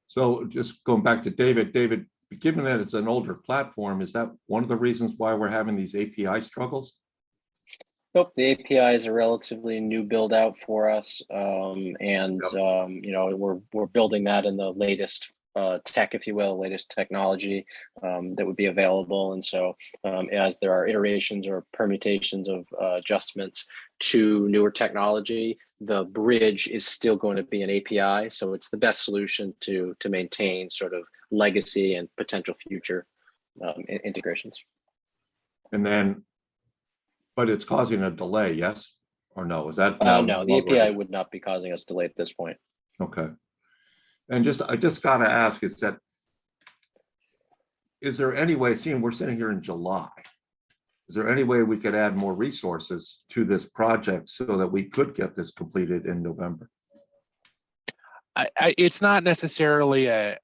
So just going back to David, given that it's an older platform, is that one of the reasons why we're having these API struggles? Nope, the API is a relatively new build out for us, we're building that in the latest tech, if you will, latest technology that would be available. And so, as there are iterations or permutations of adjustments to newer technology, the bridge is still going to be an API. So it's the best solution to maintain sort of legacy and potential future integrations. And then, but it's causing a delay, yes or no? Is that? No, the API would not be causing us delay at this point. Okay. And I just gotta ask, is there any way, seeing we're sitting here in July, is there any way we could add more resources to this project so that we could get this completed in November? It's not necessarily an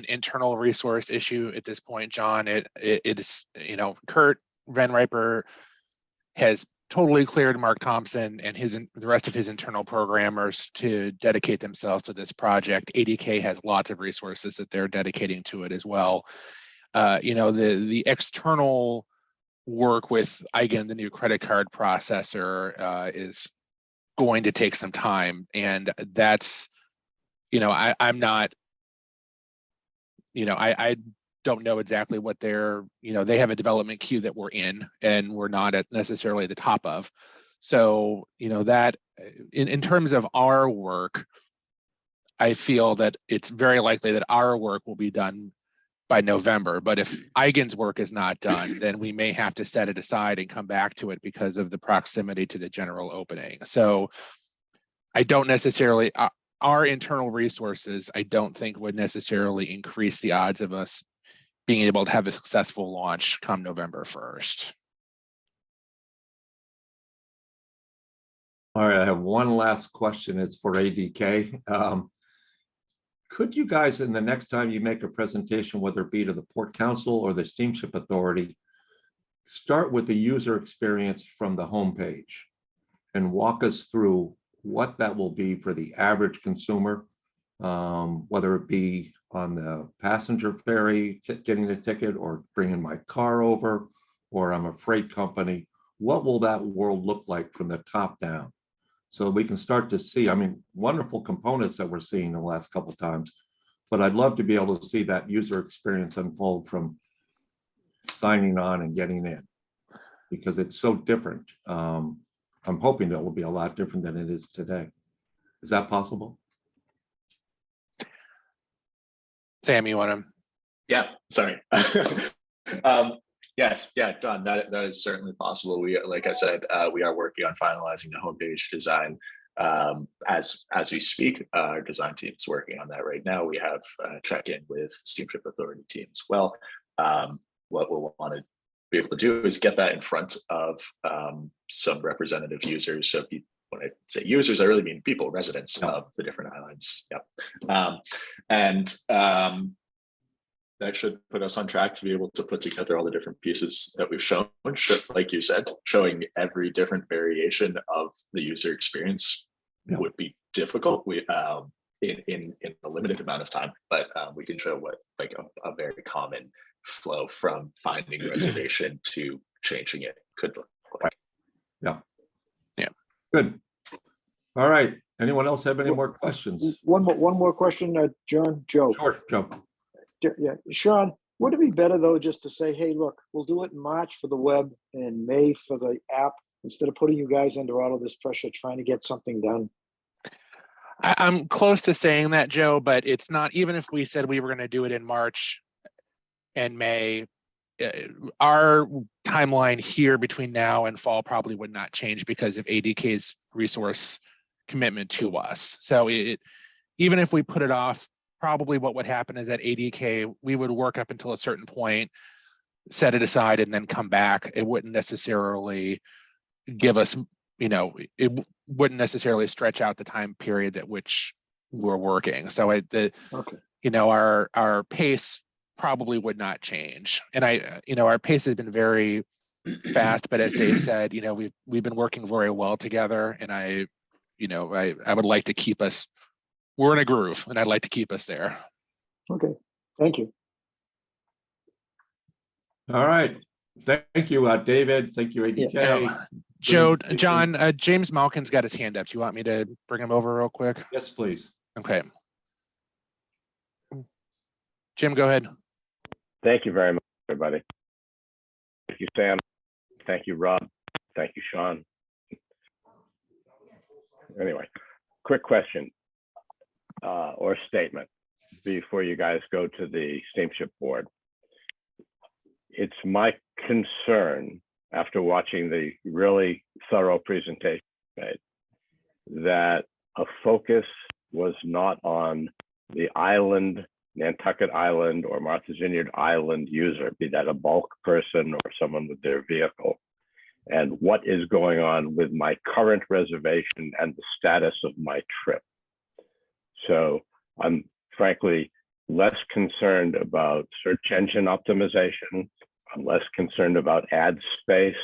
internal resource issue at this point, John. It is, Kurt Van Riper has totally cleared Mark Thompson and the rest of his internal programmers to dedicate themselves to this project. ADK has lots of resources that they're dedicating to it as well. The external work with IGAN, the new credit card processor, is going to take some time, and that's, I'm not, I don't know exactly what they have a development queue that we're in, and we're not at necessarily the top of. So, that in terms of our work, I feel that it's very likely that our work will be done by November. But if IGAN's work is not done, then we may have to set it aside and come back to it because of the proximity to the general opening. So I don't necessarily, our internal resources, I don't think would necessarily increase the odds of us being able to have a successful launch come November 1st. All right, I have one last question. It's for ADK. Could you guys, in the next time you make a presentation, whether it be to the Port Council or the Steamship Authority, start with the user experience from the homepage and walk us through what that will be for the average consumer, whether it be on the passenger ferry, getting a ticket, or bringing my car over, or I'm a freight company. What will that world look like from the top down? So we can start to see, wonderful components that we're seeing the last couple of times, but I'd love to be able to see that user experience unfold from signing on and getting in, because it's so different. I'm hoping that will be a lot different than it is today. Is that possible? Sam, you want to? Yeah, sorry. Yes, yeah, Don, that is certainly possible. Like I said, we are working on finalizing the homepage design as we speak. Our design team is working on that right now. We have check-in with Steamship Authority team as well. What we'll want to be able to do is get that in front of some representative users. So when I say users, I really mean people, residents of the different islands. Yep. That should put us on track to be able to put together all the different pieces that we've shown. Like you said, showing every different variation of the user experience would be difficult. We in a limited amount of time, but we can show what like a very common flow from finding reservation to changing it could look like. Yeah. Good. All right. Anyone else have any more questions? One more question, John, Joe. Sure, Joe. Yeah, Sean, would it be better though just to say, hey, look, we'll do it in March for the web and May for the app, instead of putting you guys under all of this pressure trying to get something done? I'm close to saying that, Joe, but it's not, even if we said we were going to do it in March and May, our timeline here between now and fall probably would not change because of ADK's resource commitment to us. So even if we put it off, probably what would happen is that ADK, we would work up until a certain point, set it aside, and then come back. It wouldn't necessarily give us, wouldn't necessarily stretch out the time period at which we're working. So Okay. our pace probably would not change. And our pace has been very fast, but as Dave said, we've been working very well together, and I would like to keep us, we're in a groove, and I'd like to keep us there. Okay. Thank you. All right. Thank you, David. Thank you, ADK. Yeah. John, James Malkin's got his hand up. Do you want me to bring him over real quick? Yes, please. Okay. Jim, go ahead. Thank you very much, everybody. Thank you, Sam. Thank you, Rob. Thank you, Sean. Anyway, quick question or statement before you guys go to the steamship board. It's my concern, after watching the really thorough presentation made, that a focus was not on the island, Nantucket Island or Martha's Vineyard Island user, be that a bulk person or someone with their vehicle, and what is going on with my current reservation and the status of my trip. So I'm frankly less concerned about search engine optimization. I'm less concerned about ad space.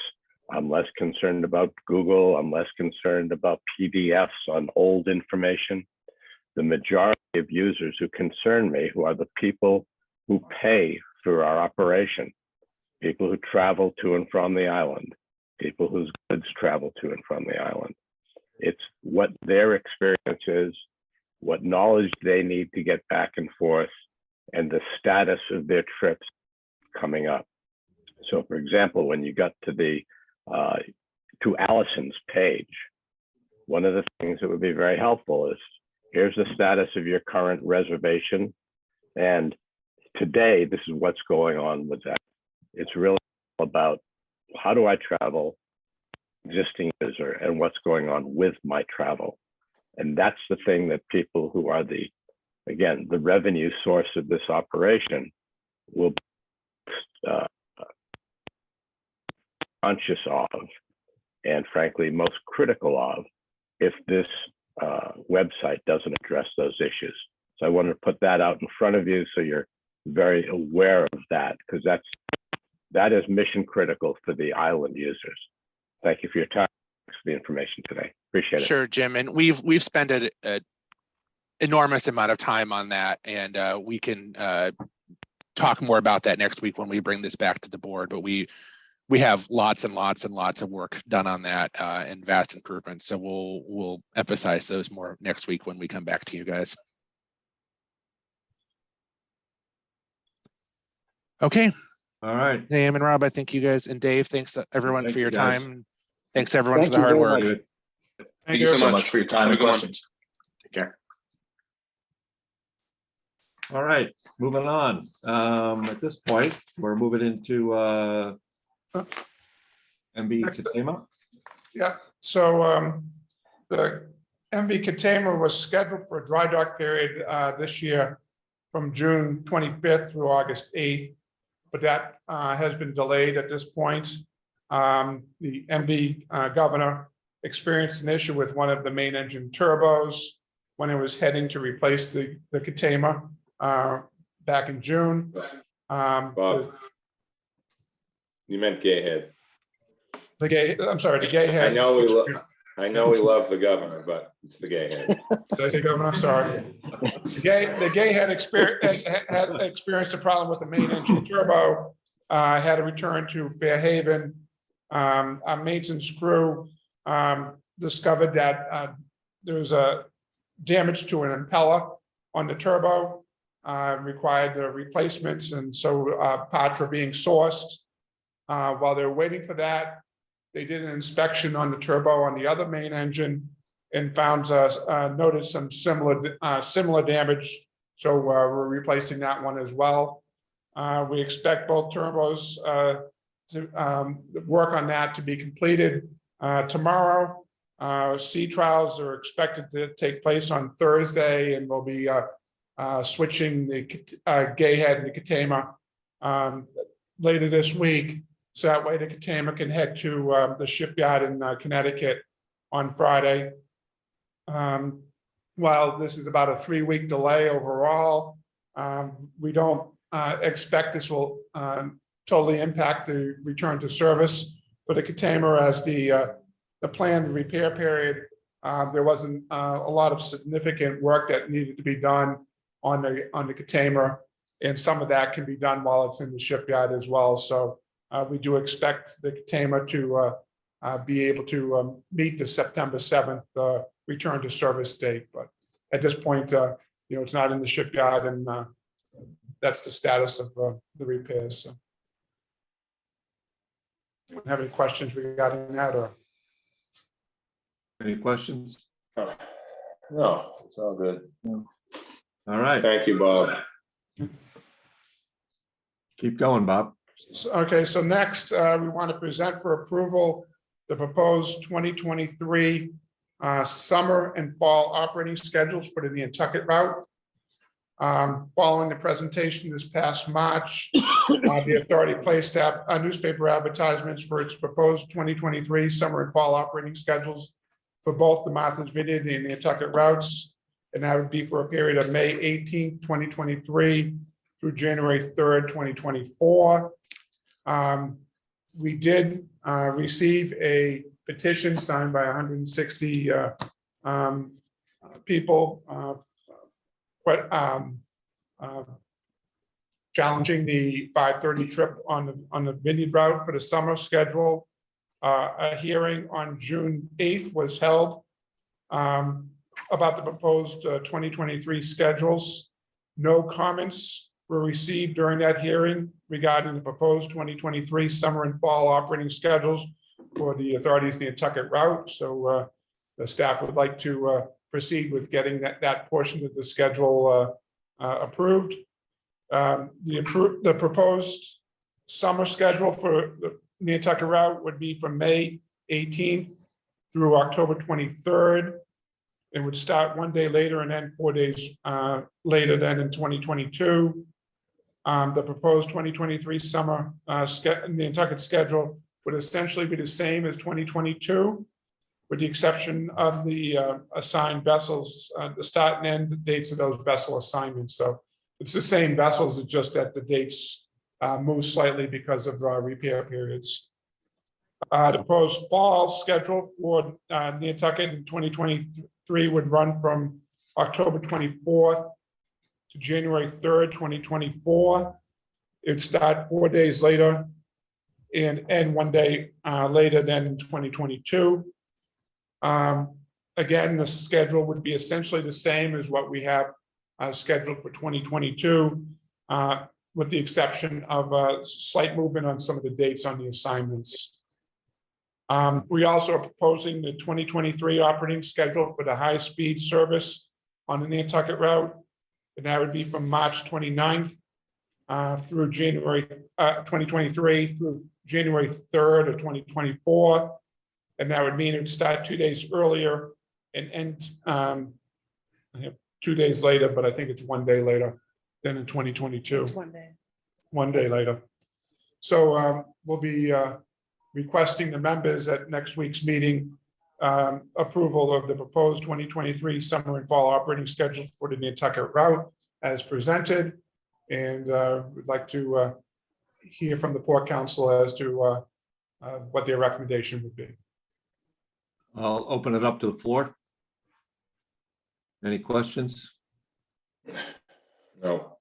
I'm less concerned about Google. I'm less concerned about PDFs on old information. The majority of users who concern me, who are the people who pay for our operation, people who travel to and from the island, people whose goods travel to and from the island. It's what their experience is, what knowledge they need to get back and forth, and the status of their trips coming up. So for example, when you got to to Allison's page, one of the things that would be very helpful is, here's the status of your current reservation. And today, this is what's going on with that. It's really about how do I travel, existing user, and what's going on with my travel. And that's the thing that people who are the revenue source of this operation will be conscious of, and frankly, most critical of, if this website doesn't address those issues. So I wanted to put that out in front of you so you're very aware of that, because that is mission critical for the island users. Thank you for your time. Thanks for the information today. Appreciate it. Sure, Jim. And we've spent an enormous amount of time on that, and we can talk more about that next week when we bring this back to the board. But we have lots and lots and lots of work done on that and vast improvements. So we'll emphasize those more next week when we come back to you guys. Okay. All right. Sam and Rob, I think you guys, and Dave, thanks everyone Thank for your you, guys. time. Thanks everyone Thank for the you hard very work. much. Thank you so much for your time Have a and good one. questions. Take care. All right, moving on. At this point, we're moving into MV Katama. Yeah, so the MV Katama was scheduled for a dry dock period this year from June 25th through August 8th, but that has been delayed at this point. The MV governor experienced an issue with one of the main engine turbos when it was heading to replace the Katama back in June. Bob, you meant Gayhead. The Gayhead. I know we love the governor, but it's the Gayhead. Did I say governor? Sorry. The Gay had experienced a problem with the main engine turbo, had to return to Fairhaven. Our maintenance crew discovered that there was a damage to an impeller on the turbo, required replacements, and so parts were being sourced. While they were waiting for that, they did an inspection on the turbo on the other main engine and noticed some similar damage. So we're replacing that one as well. We expect both turbos to work on that to be completed tomorrow. Sea trials are expected to take place on Thursday, and we'll be switching the Gayhead and the Katama later this week. So that way the Katama can head to the shipyard in Connecticut on Friday. While this is about a 3-week delay overall, we don't expect this will totally impact the return to service for the Katamer as the planned repair period. There wasn't a lot of significant work that needed to be done on the Katamer, and some of that can be done while it's in the shipyard as well. So we do expect the Katamer to be able to meet the September 7th return to service date. But at this point, it's not in the shipyard, and that's the status of the repairs. So, have any questions regarding that, or? Any questions? No, it's all good. All right, Thank you, Bob. keep going, Bob. Okay, so next, we want to present for approval the proposed 2023 summer and fall operating schedules for the Nantucket route. Following the presentation this past March, the authority placed newspaper advertisements for its proposed 2023 summer and fall operating schedules for both the Martha's Vineyard and Nantucket routes. And that would be for a period of May 18th, 2023 through January 3rd, 2024. We did receive a petition signed by 160 people, challenging the 5:30 trip on the Vineyard route for the summer schedule. A hearing on June 8th was held about the proposed 2023 schedules. No comments were received during that hearing regarding the proposed 2023 summer and fall operating schedules for the authority's Nantucket route. So the staff would like to proceed with getting that portion of the schedule approved. The proposed summer schedule for the Nantucket route would be from May 18th through October 23rd. It would start one day later and end 4 days later than in 2022. The proposed 2023 summer Nantucket schedule would essentially be the same as 2022, with the exception of the assigned vessels, the start and end dates of those vessel assignments. So it's the same vessels, it's just that the dates move slightly because of repair periods. The proposed fall schedule for Nantucket in 2023 would run from October 24th to January 3rd, 2024. It'd start 4 days later and end 1 day later than in 2022. Again, the schedule would be essentially the same as what we have scheduled for 2022, with the exception of a slight movement on some of the dates on the assignments. We also are proposing the 2023 operating schedule for the high-speed service on the Nantucket route, and that would be from March 29th through January 2023 through January 3rd of 2024. And that would mean it would start 2 days earlier and end 2 days later, but I think it's 1 day later than in 2022. It's 1 day. 1 day later. So we'll be requesting the members at next week's meeting approval of the proposed 2023 summer and fall operating schedule for the Nantucket route as presented. And we'd like to hear from the Port Council as to what their recommendation would be. I'll open it up to the floor. Any questions? No,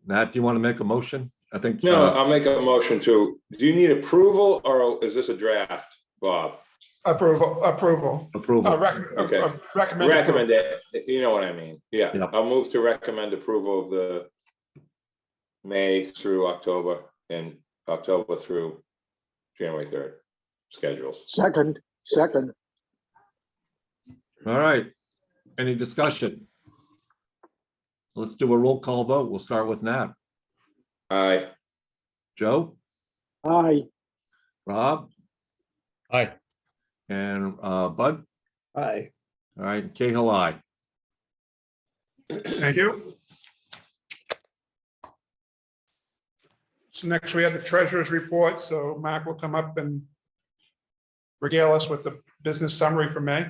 Matt, do you want to make a motion? I think. no, I'll make a motion to, do you need approval or is this a draft, Bob? Approval. Approval. Okay. Recommend. Recommend it, you know what I mean, yeah, Yeah. I'll move to recommend approval of the May through October and October through January 3rd schedules. Second. All right. Any discussion? Let's do a roll call vote. We'll start with Nat. Aye. Joe, Aye. Rob, Aye. and Bud. Aye. All right, Cahill, aye. Thank you. So next we have the treasurer's report. So Mark will come up and regale us with the business summary for May?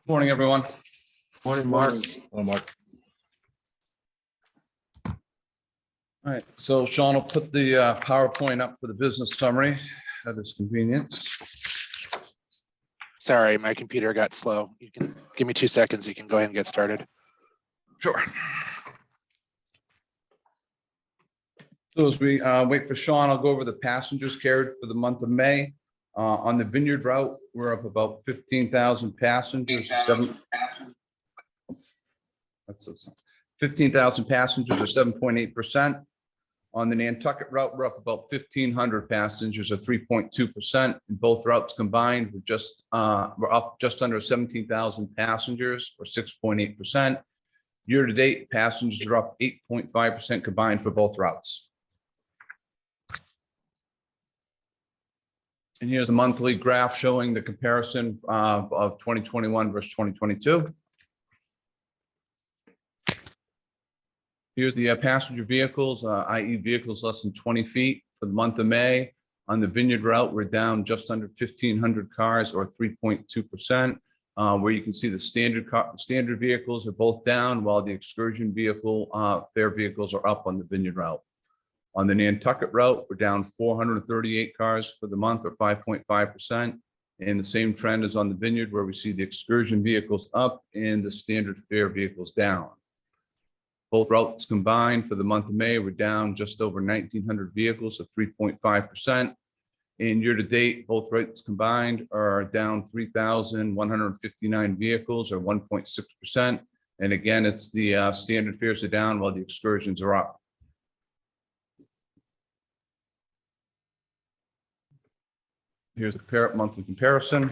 Morning, everyone. Morning, Mark. Hello, Mark. All right, so Sean will put the PowerPoint up for the business summary at his convenience. Sorry, my computer got slow. You can give me 2 seconds. You can go ahead and get started. Sure. So as we wait for Sean, I'll go over the passengers carried for the month of May. On the Vineyard route, we're up about 15,000 passengers. 15,000 passengers or 7.8%. On the Nantucket route, we're up about 1,500 passengers or 3.2%. In both routes combined, we're up just under 17,000 passengers or 6.8%. Year to date, passengers are up 8.5% combined for both routes. And here's a monthly graph showing the comparison of 2021 versus 2022. Here's the passenger vehicles, i.e. vehicles less than 20 feet for the month of May. On the Vineyard route, we're down just under 1,500 cars or 3.2%, where you can see the standard vehicles are both down while the excursion vehicle fare vehicles are up on the Vineyard route. On the Nantucket route, we're down 438 cars for the month or 5.5%. And the same trend is on the Vineyard where we see the excursion vehicles up and the standard fare vehicles down. Both routes combined for the month of May, we're down just over 1,900 vehicles, so 3.5%. And year to date, both routes combined are down 3,159 vehicles or 1.6%. And again, it's the standard fares are down while the excursions are up. Here's a monthly comparison.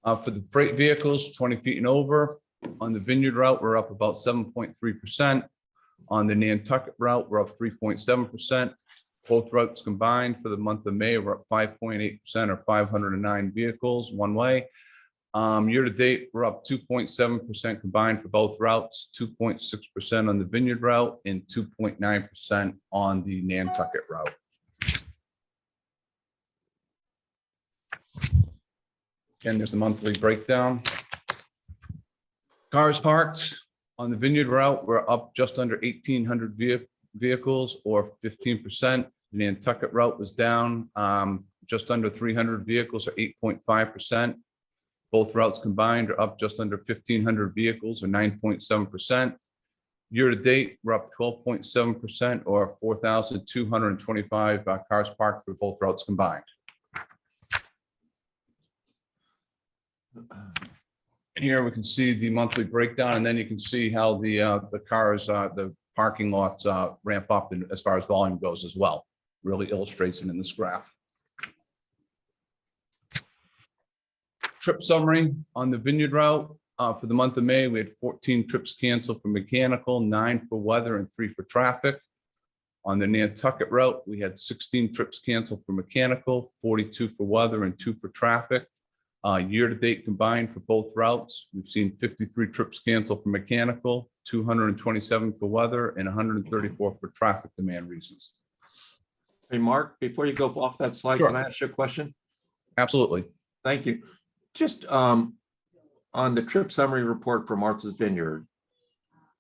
For the freight vehicles, 20 feet and over, on the Vineyard route, we're up about 7.3%. On the Nantucket route, we're up 3.7%. Both routes combined for the month of May, we're up 5.8% or 509 vehicles one way. Year to date, we're up 2.7% combined for both routes, 2.6% on the Vineyard route and 2.9% on the Nantucket route. Again, there's the monthly breakdown. Cars parked on the Vineyard route, we're up just under 1,800 vehicles or 15%. The Nantucket route was down just under 300 vehicles or 8.5%. Both routes combined are up just under 1,500 vehicles or 9.7%. Year to date, we're up 12.7% or 4,225 cars parked for both routes combined. Here we can see the monthly breakdown, and then you can see how the cars, the parking lots ramp up and as far as volume goes as well. Really illustrates it in this graph. Trip summary on the Vineyard route. For the month of May, we had 14 trips canceled for mechanical, 9 for weather, and 3 for traffic. On the Nantucket route, we had 16 trips canceled for mechanical, 42 for weather, and 2 for traffic. Year to date combined for both routes, we've seen 53 trips canceled for mechanical, 227 for weather, and 134 for traffic demand reasons. Hey, Mark, before you go off that slide, Sure. can I ask you a question? Absolutely. Thank you. Just on the trip summary report for Martha's Vineyard,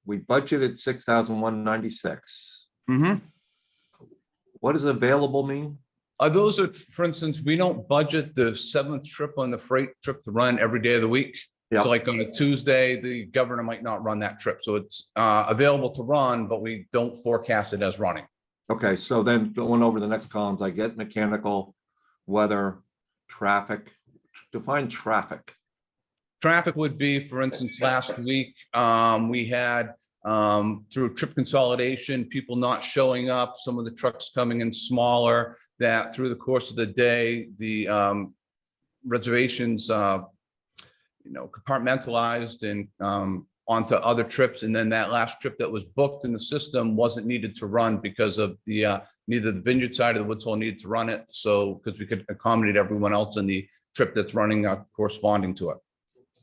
we budgeted 6,196. What does available mean? Those are, for instance, we don't budget the 7th trip on the freight trip to run every day of the week. Yep. So like on a Tuesday, the governor might not run that trip. So it's available to run, but we don't forecast it as running. Okay, so then going over the next columns, I get mechanical, weather, traffic. Define traffic. Traffic would be, for instance, last week, we had through trip consolidation, people not showing up, some of the trucks coming in smaller, that through the course of the day, the reservations, compartmentalized and onto other trips. And then that last trip that was booked in the system wasn't needed to run because of the neither the Vineyard side or the Woods Hole needed to run it. So because we could accommodate everyone else in the trip that's running corresponding to it.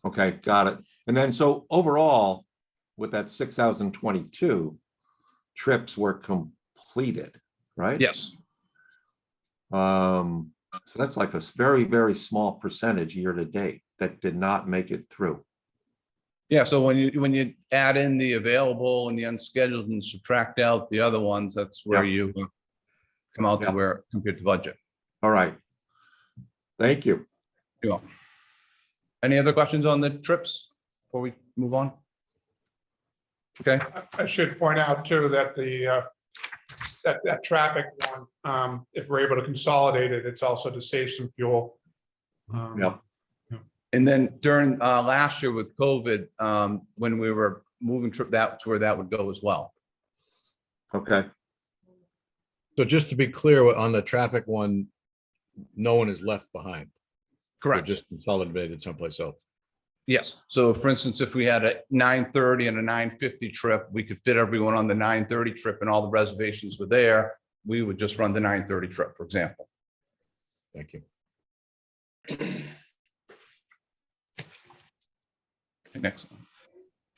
Okay, got it. And then so overall, with that 6,022 trips were completed, right? Yes. So that's like a very, very small percentage year to date that did not make it through. Yeah, so when you add in the available and the unscheduled and subtract out the other ones, that's where Yeah. you come out to Yeah. where compared to budget. All right. Thank you. You're welcome. Any other questions on the trips before we move on? Okay, I should point out too that that traffic one, if we're able to consolidate it, it's also to save some fuel. Yep. and then during last year with COVID, when we were moving trip, that's where that would go as well. Okay. So just to be clear, on the traffic one, no one is left behind. They're Correct. just consolidated someplace else. Yes. So for instance, if we had a 9:30 and a 9:50 trip, we could fit everyone on the 9:30 trip and all the reservations were there. We would just run the 9:30 trip, for example. Thank you. Next one.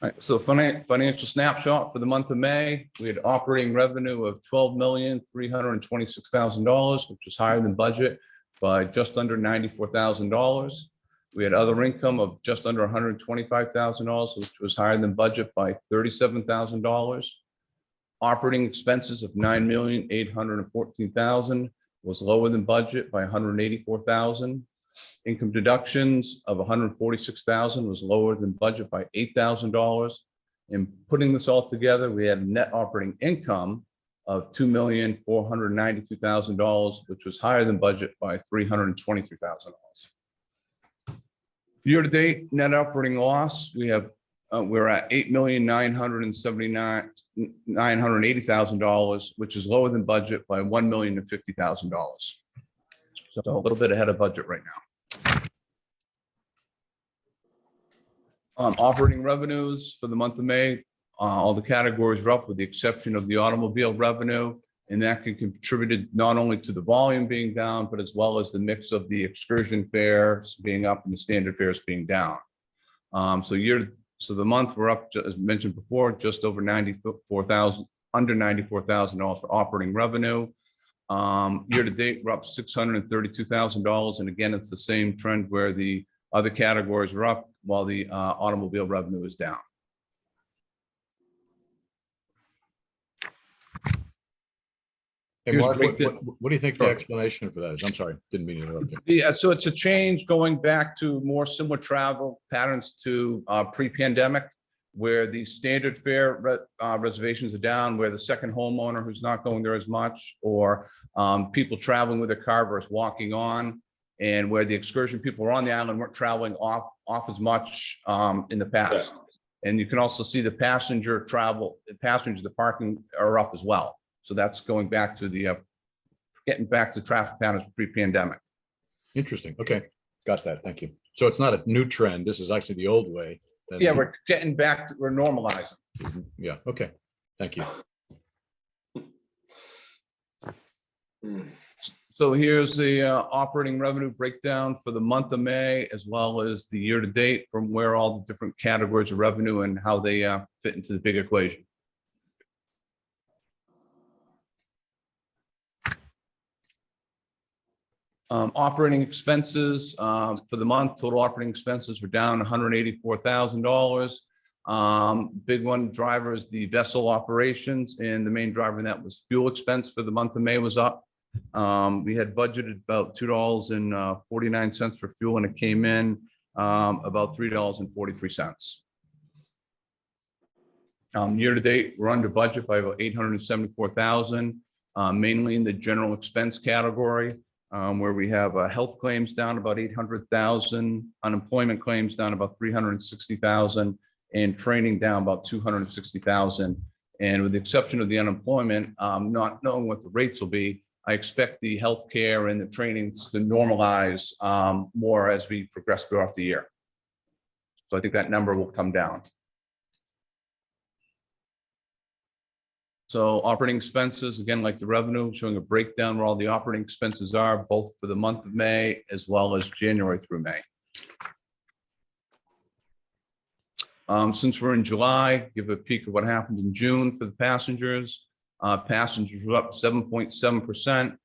All right, so financial snapshot for the month of May, we had operating revenue of $12,326,000, which was higher than budget by just under $94,000. We had other income of just under $125,000, which was higher than budget by $37,000. Operating expenses of $9,814,000 was lower than budget by $184,000. Income deductions of $146,000 was lower than budget by $8,000. In putting this all together, we had net operating income of $2,492,000, which was higher than budget by $323,000. Year-to-date net operating loss, we're at $8,980,000, which is lower than budget by $1,050,000. So a little bit ahead of budget right now. Operating revenues for the month of May, all the categories were up with the exception of the automobile revenue. And that contributed not only to the volume being down, but as well as the mix of the excursion fares being up and the standard fares being down. So the month we're up, as mentioned before, just over $94,000, under $94,000 for operating revenue. Year to date, we're up $632,000. And again, it's the same trend where the other categories are up while the automobile revenue is down. Hey, Here's Mark, break the- what do you think the Sure. explanation for that is? I'm sorry, didn't mean to interrupt you. Yeah, so it's a change going back to more similar travel patterns to pre-pandemic, where the standard fare reservations are down, where the second homeowner who's not going there as much, or people traveling with a car versus walking on, and where the excursion people were on the island weren't traveling off as much in the past. And you can also see the passenger travel, the parking are up as well. So that's going back to the getting back to traffic patterns pre-pandemic. Interesting. Okay, got that. Thank you. So it's not a new trend. This is actually the old way. Then- Yeah, we're getting back to, we're normalizing. Yeah, okay. Thank you. So here's the operating revenue breakdown for the month of May, as well as the year to date from where all the different categories of revenue and how they fit into the big equation. Operating expenses for the month, total operating expenses were down $184,000. Big one driver is the vessel operations, and the main driver in that was fuel expense for the month of May was up. We had budgeted about $2.49 for fuel, and it came in about $3.43. Year to date, we're under budget by about $874,000, mainly in the general expense category. Where we have health claims down about $800,000, unemployment claims down about $360,000, and training down about $260,000. And with the exception of the unemployment, not knowing what the rates will be, I expect the healthcare and the trainings to normalize more as we progress throughout the year. So I think that number will come down. So operating expenses, again, like the revenue, showing a breakdown where all the operating expenses are, both for the month of May as well as January through May. Since we're in July, give a peek of what happened in June for the passengers. Passengers were up 7.7%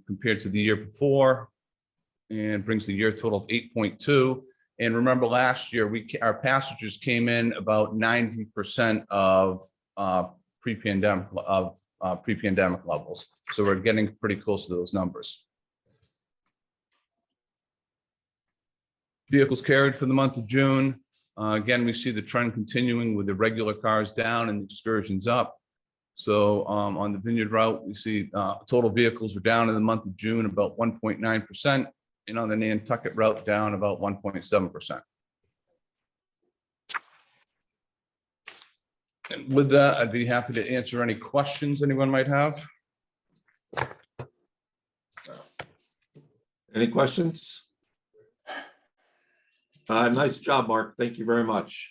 compared to the year before, and brings the year total of 8.2. And remember, last year our passengers came in about 90% of pre-pandemic levels. So we're getting pretty close to those numbers. Vehicles carried for the month of June. Again, we see the trend continuing with the regular cars down and the excursions up. So on the Vineyard route, we see total vehicles were down in the month of June about 1.9%, and on the Nantucket route down about 1.7%. And with that, I'd be happy to answer any questions anyone might have. Any questions? Nice job, Mark. Thank you very much.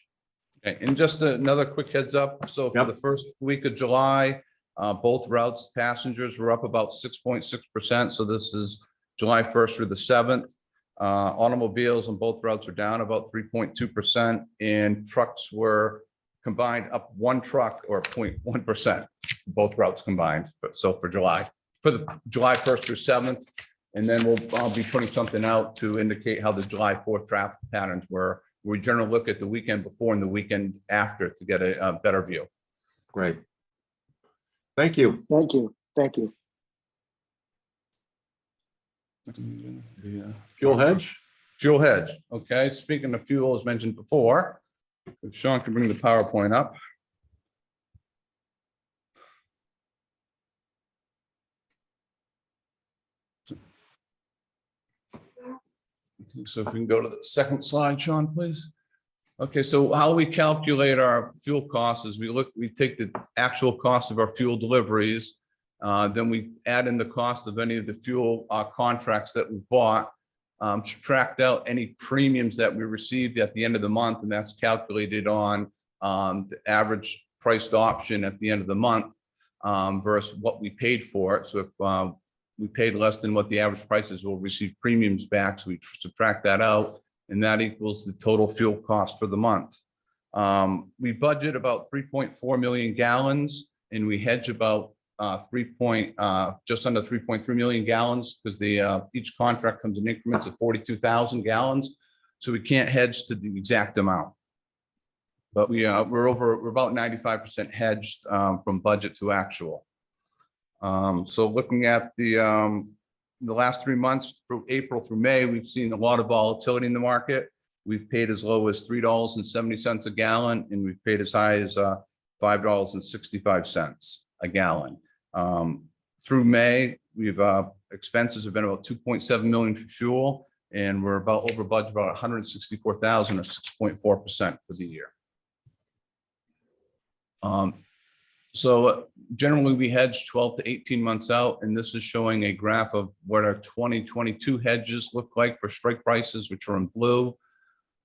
Okay, and just another quick heads up. So for Yep. the first week of July, both routes passengers were up about 6.6%. So this is July 1st through the 7th. Automobiles on both routes were down about 3.2%, and trucks were combined up one truck or 0.1%, both routes combined. But so for July, for the July 1st through 7th, and then I'll be putting something out to indicate how the July 4th traffic patterns were. We generally look at the weekend before and the weekend after to get a better view. Great. Thank you. Thank you. Thank you. Fuel hedge? Fuel hedge. Okay, speaking of fuel, as mentioned before, if Sean can bring the PowerPoint up. So if we can go to the second slide, Sean, please. Okay, so how we calculate our fuel costs is we take the actual cost of our fuel deliveries, then we add in the cost of any of the fuel contracts that we bought, subtract out any premiums that we received at the end of the month, and that's calculated on the average priced option at the end of the month versus what we paid for it. So if we paid less than what the average price is, we'll receive premiums back. So we subtract that out, and that equals the total fuel cost for the month. We budget about 3.4 million gallons, and we hedge about just under 3.3 million gallons because each contract comes in increments of 42,000 gallons. So we can't hedge to the exact amount. But we're about 95% hedged from budget to actual. So looking at the last 3 months through April through May, we've seen a lot of volatility in the market. We've paid as low as $3.70 a gallon, and we've paid as high as $5.65 a gallon. Through May, expenses have been about 2.7 million for fuel, and we're about over budget, about 164,000 or 6.4% for the year. So generally we hedge 12 to 18 months out, and this is showing a graph of what our 2022 hedges look like for strike prices, which are in blue,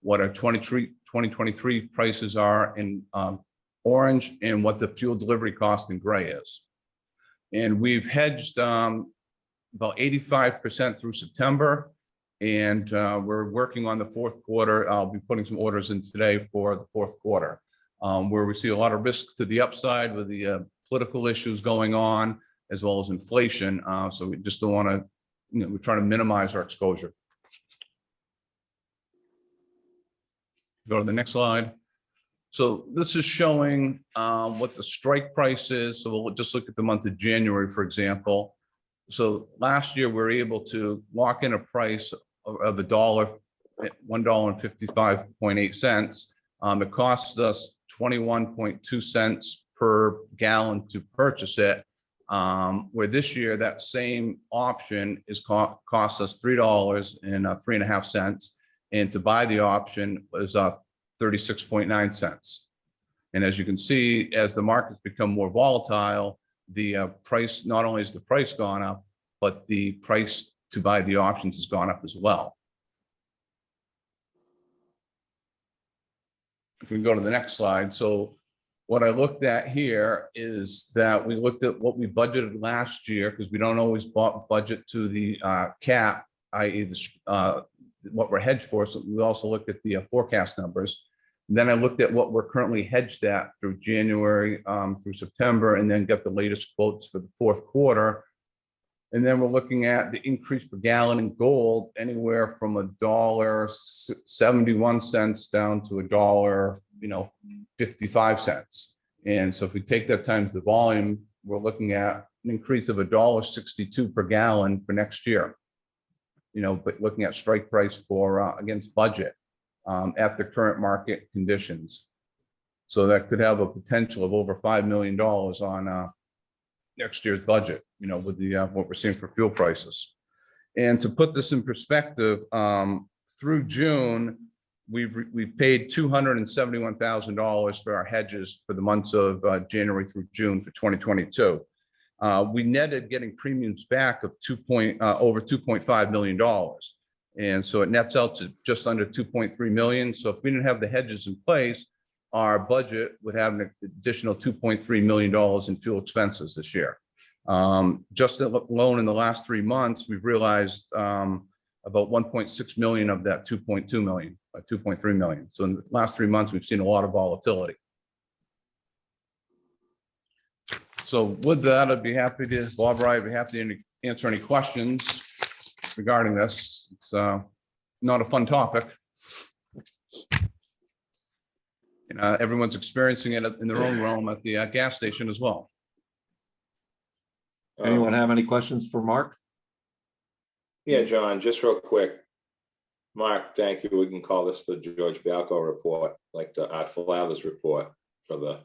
what our 2023 prices are in orange, and what the fuel delivery cost in gray is. And we've hedged about 85% through September, and we're working on the fourth quarter. I'll be putting some orders in today for the fourth quarter, where we see a lot of risk to the upside with the political issues going on, as well as inflation. So we just don't want to, we're trying to minimize our exposure. Go to the next slide. So this is showing what the strike price is. So we'll just look at the month of January, for example. So last year, we were able to lock in a price of $1.55.8. It costs us 21.2 cents per gallon to purchase it, where this year that same option is costs us $3.03.5, and to buy the option is 36.9 cents. And as you can see, as the markets become more volatile, the price, not only is the price gone up, but the price to buy the options has gone up as well. If we can go to the next slide. So what I looked at here is that we looked at what we budgeted last year, because we don't always budget to the cap, i.e. what we're hedged for. So we also looked at the forecast numbers. Then I looked at what we're currently hedged at through January through September, and then got the latest quotes for the fourth quarter. And then we're looking at the increase per gallon in gold anywhere from $1.71 down to $1.55. And so if we take that times the volume, we're looking at an increase of $1.62 per gallon for next year. But looking at strike price for against budget at the current market conditions. So that could have a potential of over $5 million on next year's budget, with the what we're seeing for fuel prices. And to put this in perspective, through June, we've paid $271,000 for our hedges for the months of January through June for 2022. We netted getting premiums back of over $2.5 million. And so it nets out to just under 2.3 million. So if we didn't have the hedges in place, our budget would have an additional $2.3 million in fuel expenses this year. Just alone in the last 3 months, we've realized about 1.6 million of that 2.2 million, 2.3 million. So in the last 3 months, we've seen a lot of volatility. So with that, I'd be happy to, Barbara, I'd be happy to answer any questions regarding this. It's not a fun topic. Everyone's experiencing it in their own realm at the gas station as well. Anyone have any questions for Mark? Yeah, John, just real quick. Mark, thank you. We can call this the George Balco report, like the Flowers report for the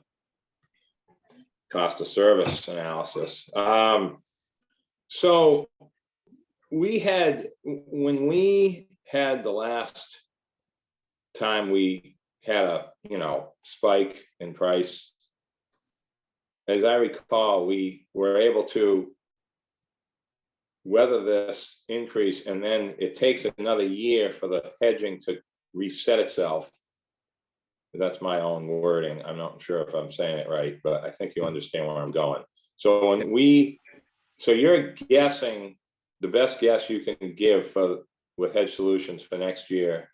cost of service analysis. So when we had the last time we had a spike in price, as I recall, we were able to weather this increase, and then it takes another year for the hedging to reset itself. That's my own wording. I'm not sure if I'm saying it right, but I think you understand where I'm going. So you're guessing, the best guess you can give with Hedge Solutions for next year,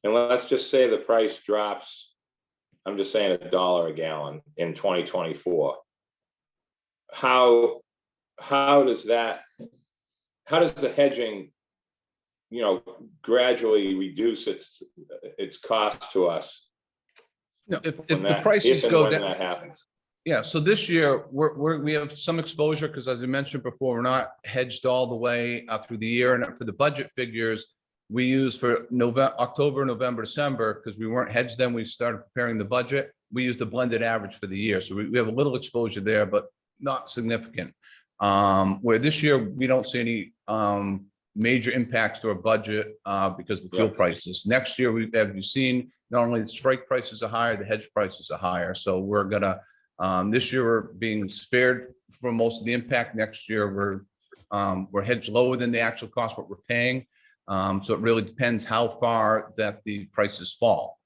and let's just say the price drops, I'm just saying $1 a gallon in 2024. How does the hedging, gradually reduce its cost to us? If the prices go down, that happens. Yeah, so this year we have some exposure because, as I mentioned before, we're not hedged all the way through the year, and for the budget figures we use for October, November, December, because we weren't hedged then. We started preparing the budget. We use the blended average for the year, so we have a little exposure there, but not significant. Where this year we don't see any major impacts to our budget because of the fuel prices. Next year, you've seen, not only the strike prices are higher, the hedge prices are higher. So we're gonna this year we're being spared for most of the impact. Next year we're hedged lower than the actual cost what we're paying. So it really depends how far that the prices fall.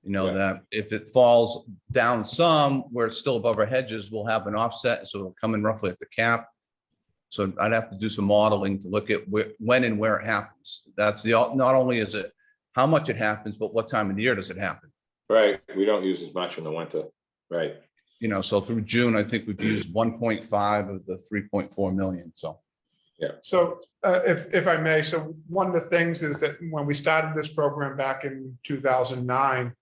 That if it falls down some where it's still above our hedges, we'll have an offset, so it'll come in roughly at the cap. So I'd have to do some modeling to look at when and where it happens. That's not only is it how much it happens, but what time of the year does it happen? Right. We don't use as much in the winter. Right. So through June, I think we've used 1.5 of the 3.4 million. So. Yeah. So if I may, so one of the things is that when we started this program back in 2009,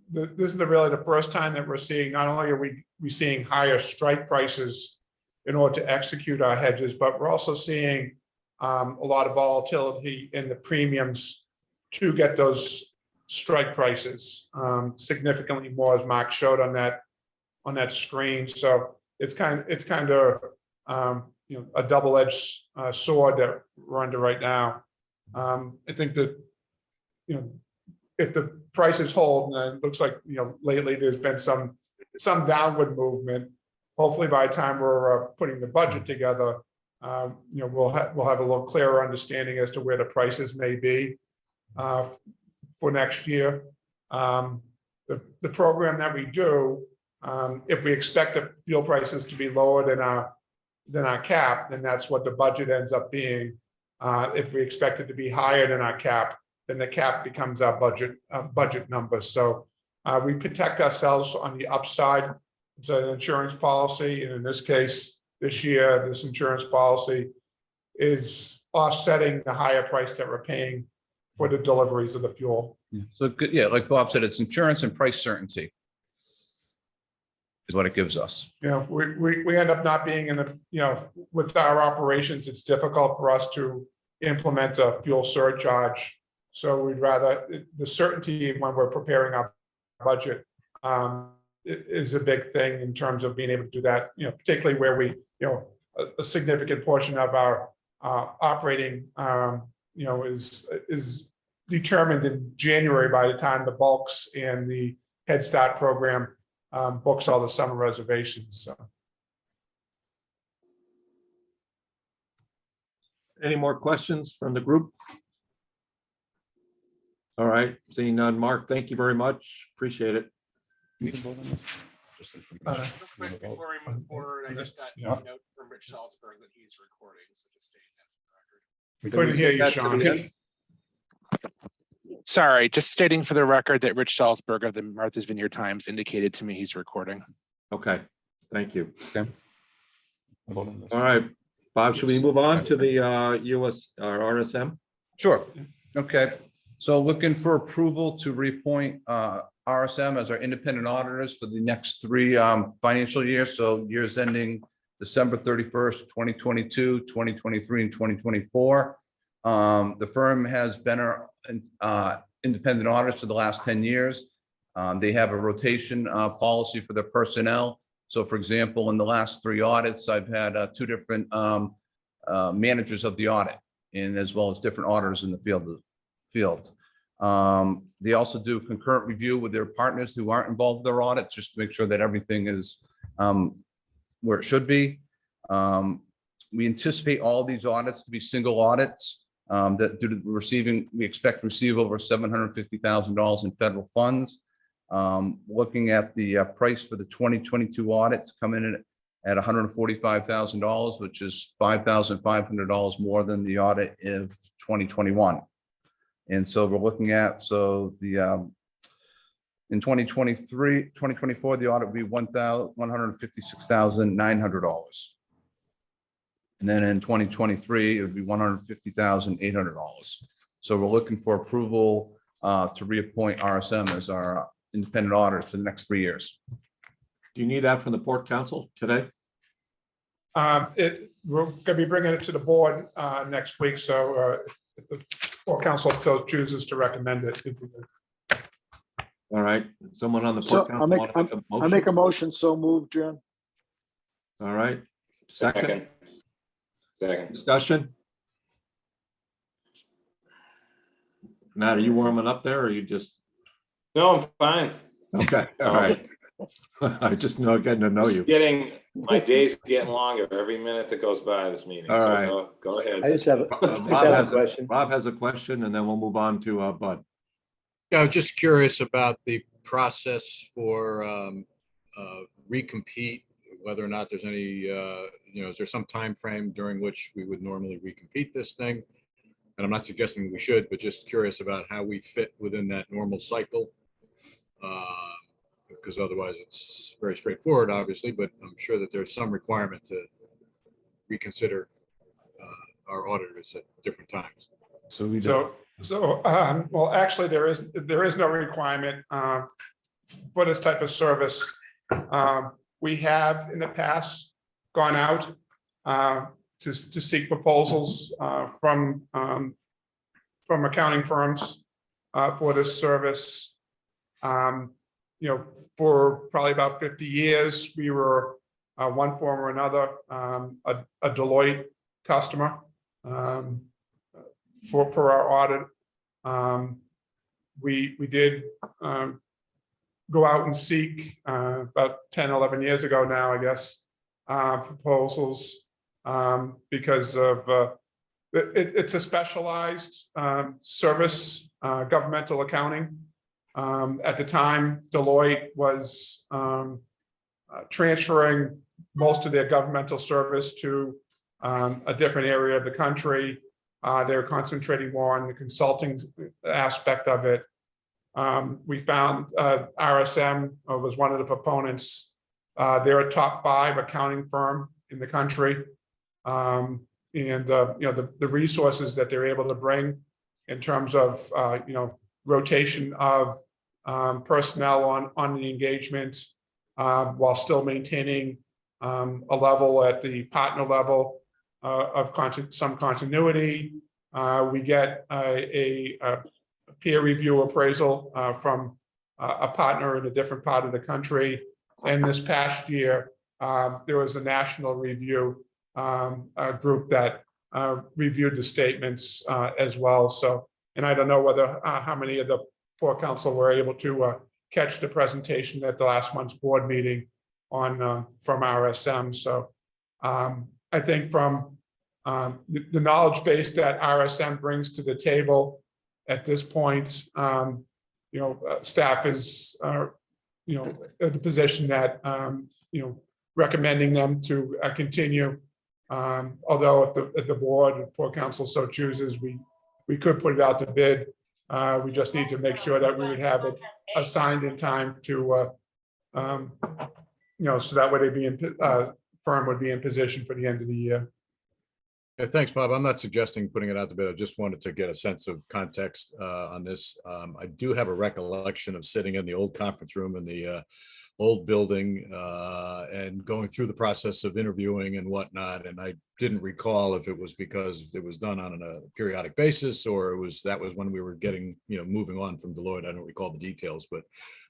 this is really the first time that we're seeing, not only are we seeing higher strike prices in order to execute our hedges, but we're also seeing a lot of volatility in the premiums to get those strike prices, significantly more, as Mark showed on that screen. So it's kind of a double-edged sword that we're under right now. I think that if the prices hold, and it looks like lately there's been some downward movement. Hopefully by the time we're putting the budget together, we'll have a little clearer understanding as to where the prices may be for next year. The program that we do, if we expect the fuel prices to be lower than our cap, then that's what the budget ends up being. If we expect it to be higher than our cap, then the cap becomes our budget number. So we protect ourselves on the upside. It's an insurance policy, and in this case, this year, this insurance policy is offsetting the higher price that we're paying for the deliveries of the fuel. Yeah. So good, yeah, like Bob said, it's insurance and price certainty is what it gives us. You know, we end up not being in a, you know, with our operations, it's difficult for us to implement a fuel surcharge. So we'd rather, the certainty when we're preparing our budget is a big thing in terms of being able to do that, you know, particularly where we, you know, a significant portion of our operating, you know, is determined in January by the time the bulks and the Head Start program books all the summer reservations. So. Any more questions from the group? All right, seeing none. Mark, thank you very much. Appreciate it. Before we move forward, I just got a note from Rich Salzberg that he's recording, so just stating that for the record. We couldn't hear you, Sean. Sorry, just stating for the record that Rich Salzberg of the Martha's Vineyard Times indicated to me he's recording. Okay, thank you. Okay. All right, Bob, should we move on to the US or RSM? Sure. Okay. So looking for approval to reappoint RSM as our independent auditors for the next 3 financial years. So years ending December 31st, 2022, 2023, and 2024. The firm has been our independent auditors for the last 10 years. They have a rotation policy for their personnel. So for example, in the last 3 audits, I've had 2 different managers of the audit, and as well as different auditors in the field. They also do concurrent review with their partners who aren't involved with their audit, just to make sure that everything is where it should be. We anticipate all these audits to be single audits that due to receiving, we expect to receive over $750,000 in federal funds. Looking at the price for the 2022 audits coming in at $145,000, which is $5,500 more than the audit of 2021. And so we're looking at, so the in 2024, the audit would be $156,900. And then in 2023, it would be $150,800. So we're looking for approval to reappoint RSM as our independent auditors for the next 3 years. Do you need that from the Port Council today? We're going to be bringing it to the board next week. So if the Port Council still chooses to recommend it. All right, someone on the So Port Council want to make a I motion? make a motion, so moved, Jim. All right, second Second. discussion? Matt, are you warming up there or you just, No, I'm fine. okay, all right. I just know, getting to know you. My day's getting longer every minute that goes by this meeting. All So right. Go ahead. I just have a question. Bob has a question and then we'll move on to Bud. Yeah, I was just curious about the process for recompete, whether or not there's any, is there some time frame during which we would normally recompete this thing? And I'm not suggesting we should, but just curious about how we fit within that normal cycle. Because otherwise it's very straightforward, obviously, but I'm sure that there's some requirement to reconsider our auditors at different times. Well, actually, there is no requirement for this type of service. We have in the past gone out to seek proposals from accounting firms for this service. For probably about 50 years, we were one form or another a Deloitte customer. For our audit, we did go out and seek about 10, 11 years ago now, I guess, proposals because of it's a specialized service, governmental accounting. At the time, Deloitte was transferring most of their governmental service to a different area of the country. They're concentrating more on the consulting aspect of it. We found RSM was one of the proponents. They're a top 5 accounting firm in the country. And the resources that they're able to bring in terms of rotation of personnel on the engagement while still maintaining a level at the partner level of some continuity. We get a peer review appraisal from a partner in a different part of the country. And this past year, there was a national review group that reviewed the statements as well. So, and I don't know whether how many of the Port Council were able to catch the presentation at the last month's board meeting on from RSM. So I think from the knowledge base that RSM brings to the table at this point, staff is at the position that recommending them to continue. Although if the board and Port Council so chooses, we could put it out to bid. We just need to make sure that we would have it assigned in time to, so that way firm would be in position for the end of the year. Yeah, thanks, Bob. I'm not suggesting putting it out to bid. I just wanted to get a sense of context on this. I do have a recollection of sitting in the old conference room in the old building and going through the process of interviewing and whatnot. And I didn't recall if it was because it was done on a periodic basis or that was when we were getting, moving on from Deloitte. I don't recall the details, but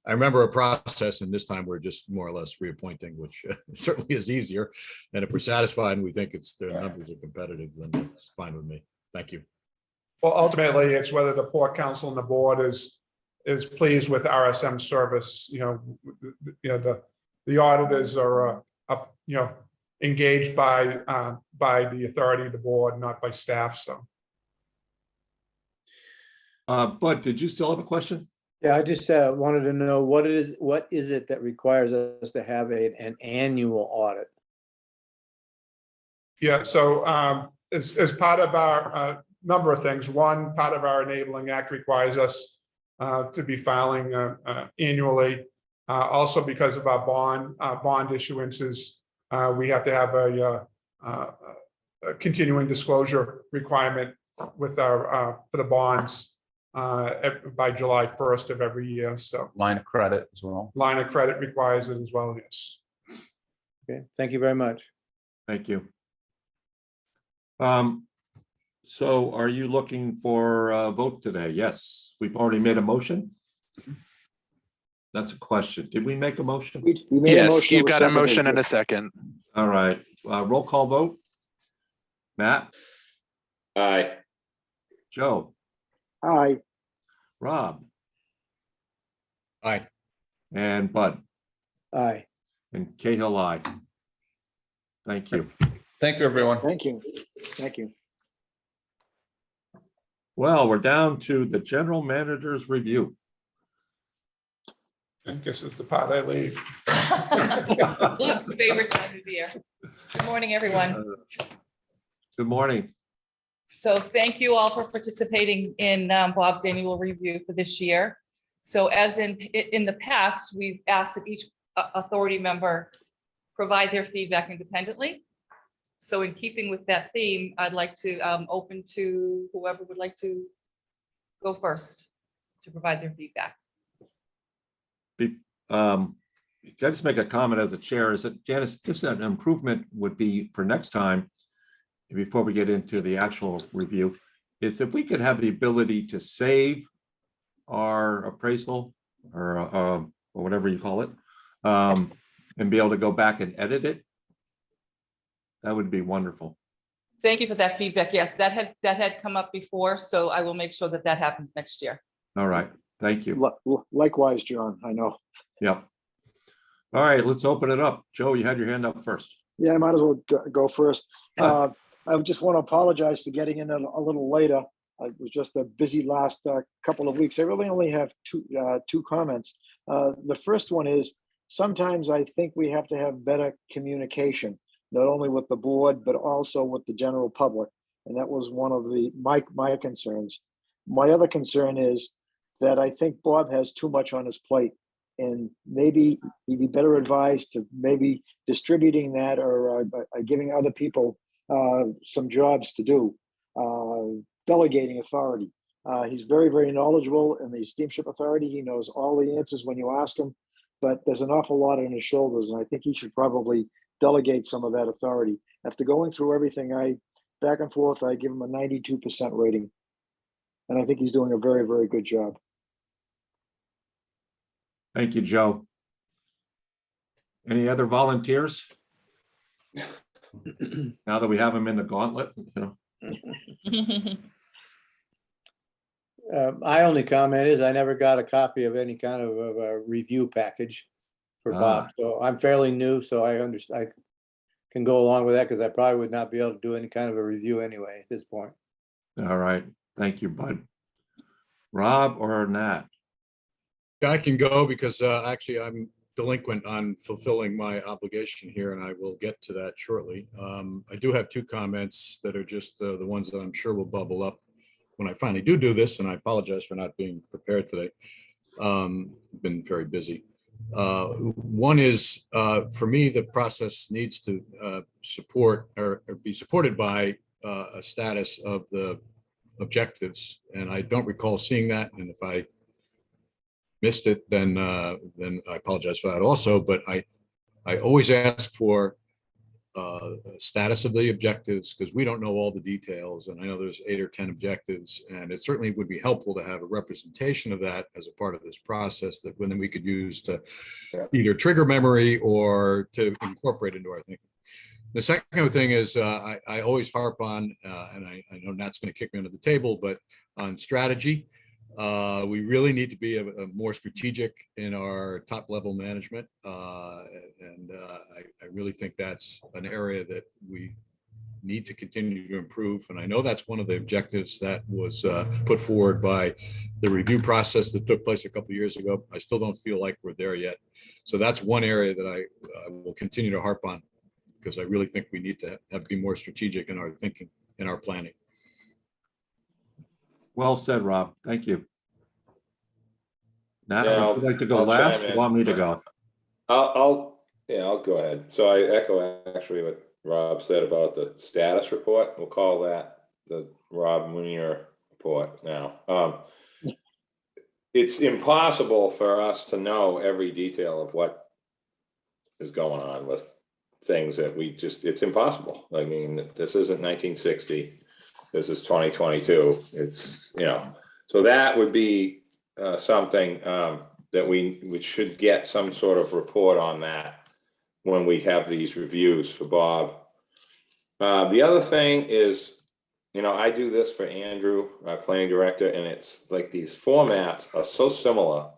I remember a process, and this time we're just more or less reappointing, which certainly is easier. And if we're satisfied and we think the numbers are competitive, then that's fine with me. Thank you. Well, ultimately, it's whether the Port Council and the board is pleased with RSM service. The auditors are engaged by the authority of the board, not by staff. So, Bud, did you still have a question? Yeah, I just wanted to know what is it that requires us to have an annual audit? yeah. So as part of our number of things, one part of our Enabling Act requires us to be filing annually. Also, because of our bond issuances, we have to have a continuing disclosure requirement with our for the bonds by July 1st of every year. So Line of credit as well. line of credit requires it as well. Yes. Okay, thank you very much. Thank you. So are you looking for a vote today? Yes, we've already made a motion. That's a question. Did we make a motion? We made a Yes, motion, you've it was got a seconded. motion and a second. All right, roll call vote. Matt, Aye. Joe, Aye. Rob, Aye. and Bud, Aye. and Cahill, aye. Thank you. Thank you, everyone. Thank you. Thank you. Well, we're down to the general manager's review. I guess it's the part I leave. Bob's favorite time of year. Good morning, everyone. Good morning. So thank you all for participating in Bob's annual review for this year. So as in the past, we've asked that each authority member provide their feedback independently. So in keeping with that theme, I'd like to open to whoever would like to go first to provide their feedback. Can I just make a comment as a chair? Is that Janice, just an improvement would be for next time, before we get into the actual review, is if we could have the ability to save our appraisal or whatever you call it, and be able to go back and edit it. That would be wonderful. Thank you for that feedback. Yes, that had come up before, so I will make sure that happens next year. All right, thank you. Likewise, John, I know. Yep. All right, let's open it up. Joe, you had your hand up first. Yeah, I might as well go first. I just want to apologize for getting in a little later. It was just a busy last couple of weeks. I really only have two comments. The first one is, sometimes I think we have to have better communication, not only with the board, but also with the general public. And that was one of my concerns. My other concern is that I think Bob has too much on his plate. And maybe he'd be better advised to maybe distributing that or giving other people some jobs to do, delegating authority. He's very, very knowledgeable in the steamship authority. He knows all the answers when you ask him, but there's an awful lot on his shoulders. And I think he should probably delegate some of that authority. After going through everything, back and forth, I give him a 92% rating. And I think he's doing a very, very good job. Thank you, Joe. Any other volunteers? Now that we have him in the gauntlet, My only comment is I never got a copy of any kind of a review package for Bob. So I'm fairly new, so I understand. I can go along with that because I probably would not be able to do any kind of a review anyway at this point. All right. Thank you, Bud. Rob or Nat? I can go because actually I'm delinquent on fulfilling my obligation here, and I will get to that shortly. I do have two comments that are just the ones that I'm sure will bubble up when I finally do this, and I apologize for not being prepared today. Been very busy. One is, for me, the process needs to support or be supported by a status of the objectives, and I don't recall seeing that, and if I missed it, then I apologize for that also, but I always ask for status of the objectives because we don't know all the details, and I know there's 8 or 10 objectives, and it certainly would be helpful to have a representation of that as a part of this process that then we could use to either trigger memory or to incorporate into our thinking. The second thing is I always harp on, and I know Nat's going to kick me under the table, but on strategy. We really need to be a more strategic in our top level management. And I really think that's an area that we need to continue to improve. And I know that's one of the objectives that was put forward by the review process that took place a couple of years ago. I still don't feel like we're there yet. So that's one area that I will continue to harp on because I really think we need to be more strategic in our thinking, in our planning. Well said, Rob. Thank you. Nat, Yeah, would you like to go I'll last? chime Or in. want me to go? I'll go ahead. So I echo actually what Rob said about the status report. We'll call that the Rob Munier report now. It's impossible for us to know every detail of what is going on with things that it's impossible. I mean, this isn't 1960. This is 2022. It's, so that would be something that we should get some sort of report on that when we have these reviews for Bob. The other thing is, I do this for Andrew, our planning director, and it's like these formats are so similar.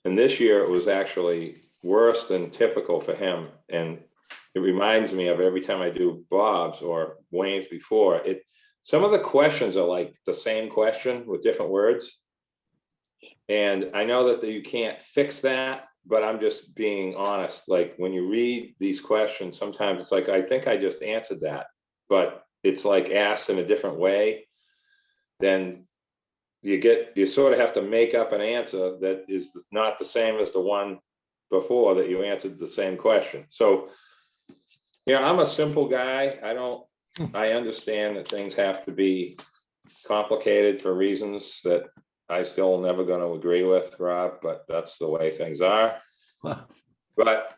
And this year it was actually worse than typical for him. And it reminds me of every time I do Bob's or Wayne's before, some of the questions are like the same question with different words. And I know that you can't fix that, but I'm just being honest. Like when you read these questions, sometimes it's like, I think I just answered that, but it's like asked in a different way. Then you sort of have to make up an answer that is not the same as the one before that you answered the same question. So, I'm a simple guy. I understand that things have to be complicated for reasons that I still never going to agree with, Rob, but that's the way things are. But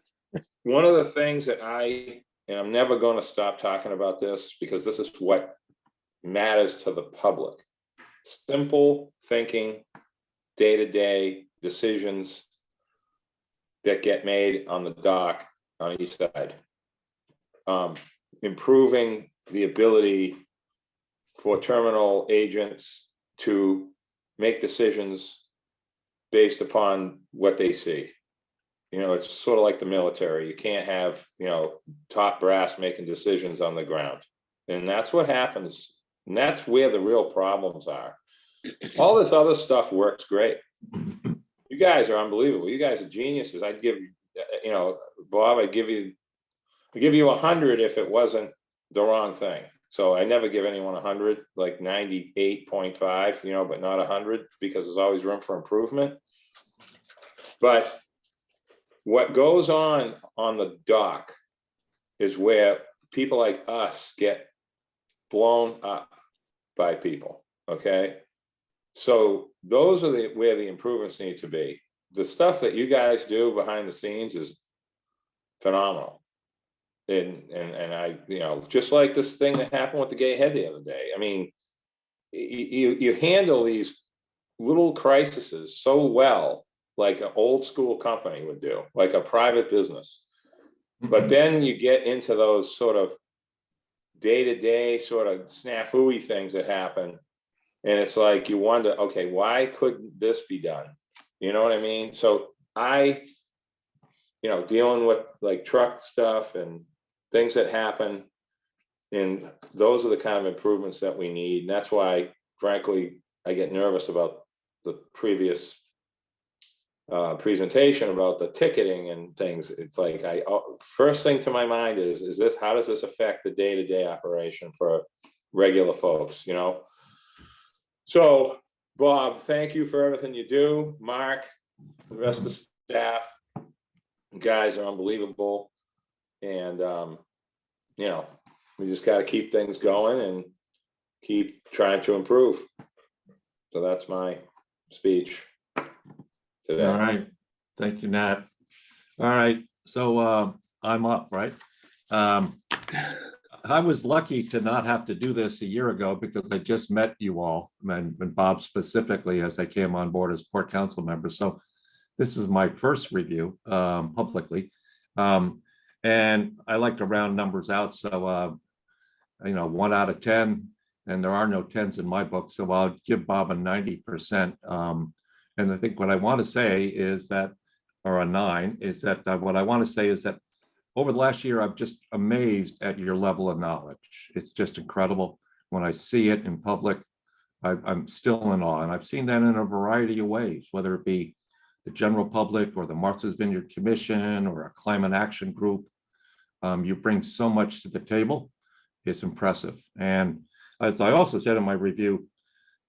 one of the things that and I'm never going to stop talking about this because this is what matters to the public. Simple thinking, day-to-day decisions that get made on the dock on each side. Improving the ability for terminal agents to make decisions based upon what they see. It's sort of like the military. You can't have, top brass making decisions on the ground. And that's what happens. And that's where the real problems are. All this other stuff works great. You guys are unbelievable. You guys are geniuses. I'd give, Bob, I'd give you 100 if it wasn't the wrong thing. So I never give anyone 100, like 98.5, you know, but not 100, because there's always room for improvement. But what goes on the dock is where people like us get blown up by people, okay? So those are where the improvements need to be. The stuff that you guys do behind the scenes is phenomenal. And I, you know, just like this thing that happened with the gay head the other day. I mean, you handle these little crises so well, like an old school company would do, like a private business. But then you get into those sort of day-to-day sort of snafu-y things that happen. And it's like, you wonder, okay, why couldn't this be done? You know what I mean? So you know, dealing with like truck stuff and things that happen, and those are the kind of improvements that we need. And that's why, frankly, I get nervous about the previous presentation about the ticketing and things. It's like, first thing to my mind is this, how does this affect the day-to-day operation for regular folks, you know? So Bob, thank you for everything you do. Mark, the rest of the staff, you guys are unbelievable. And, you know, we just got to keep things going and keep trying to improve. So that's my speech today. All right. Thank you, Nat. All right. So I'm up, right? I was lucky to not have to do this a year ago because I just met you all, and Bob specifically, as I came on board as Port Council member. So this is my first review publicly. And I like to round numbers out. So, you know, 1 out of 10, and there are no 10s in my book. So I'll give Bob a 90%. And I think what I want to say is that, or a 9, is that what I want to say is that over the last year, I'm just amazed at your level of knowledge. It's just incredible. When I see it in public, I'm still in awe. And I've seen that in a variety of ways, whether it be the general public or the Martha's Vineyard Commission or a climate action group. You bring so much to the table. It's impressive. And as I also said in my review,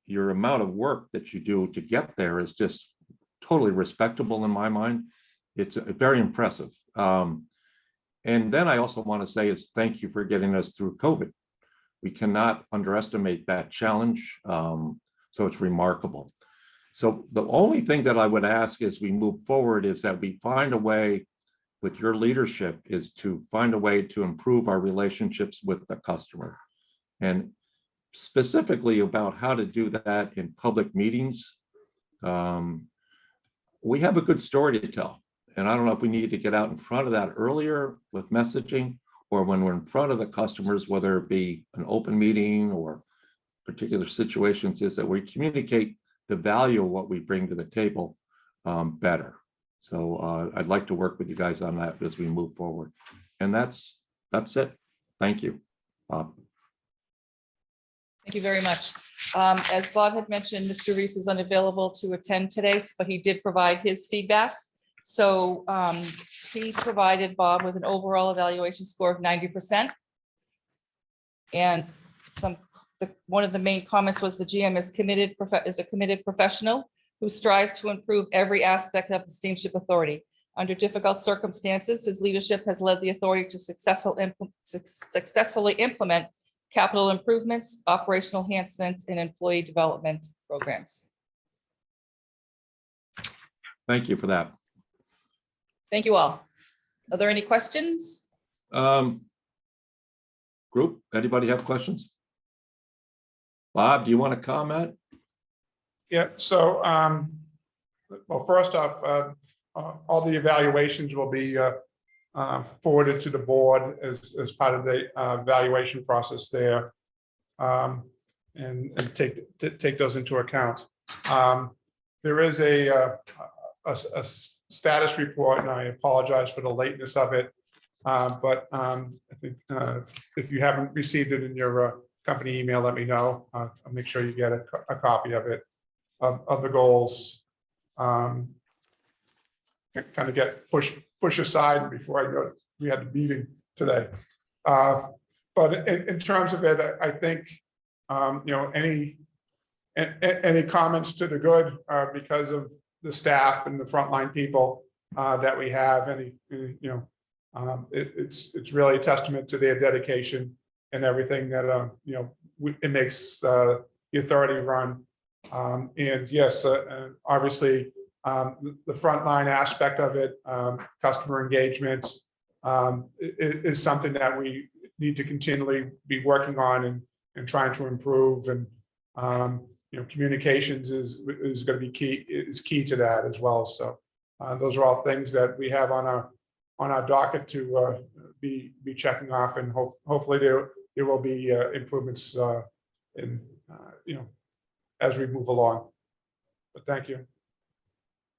your amount of work that you do to get there is just totally respectable in my mind. It's very impressive. And then I also want to say is thank you for getting us through COVID. We cannot underestimate that challenge. So it's remarkable. So the only thing that I would ask as we move forward is that we find a way with your leadership is to find a way to improve our relationships with the customer. And specifically about how to do that in public meetings. We have a good story to tell. And I don't know if we need to get out in front of that earlier with messaging, or when we're in front of the customers, whether it be an open meeting or particular situations, is that we communicate the value of what we bring to the table better. So I'd like to work with you guys on that as we move forward. And that's it. Thank you, Bob. Thank you very much. As Bob had mentioned, Mr. Reese is unavailable to attend today, but he did provide his feedback. So he provided Bob with an overall evaluation score of 90%. And one of the main comments was the GM is a committed professional who strives to improve every aspect of the steamship authority. Under difficult circumstances, his leadership has led the authority to successfully implement capital improvements, operational enhancements, and employee development programs. Thank you for that. Thank you all. Are there any questions? Group, anybody have questions? Bob, do you want to comment? Yeah, so, well, first off, all the evaluations will be forwarded to the board as part of the evaluation process there, and take those into account. There is a status report, and I apologize for the lateness of it, but I think if you haven't received it in your company email, let me know. I'll make sure you get a copy of it, of the goals. Kind of get pushed aside before I go. We had the meeting today. But in terms of it, I think, any comments to the good because of the staff and the frontline people that we have, it's really a testament to their dedication and everything that, it makes the authority run. And yes, obviously, the frontline aspect of it, customer engagement, is something that we need to continually be working on and trying to improve. And, communications is going to be key to that as well. So those are all things that we have on our docket to be checking off, and hopefully there will be improvements in as we move along. But thank you.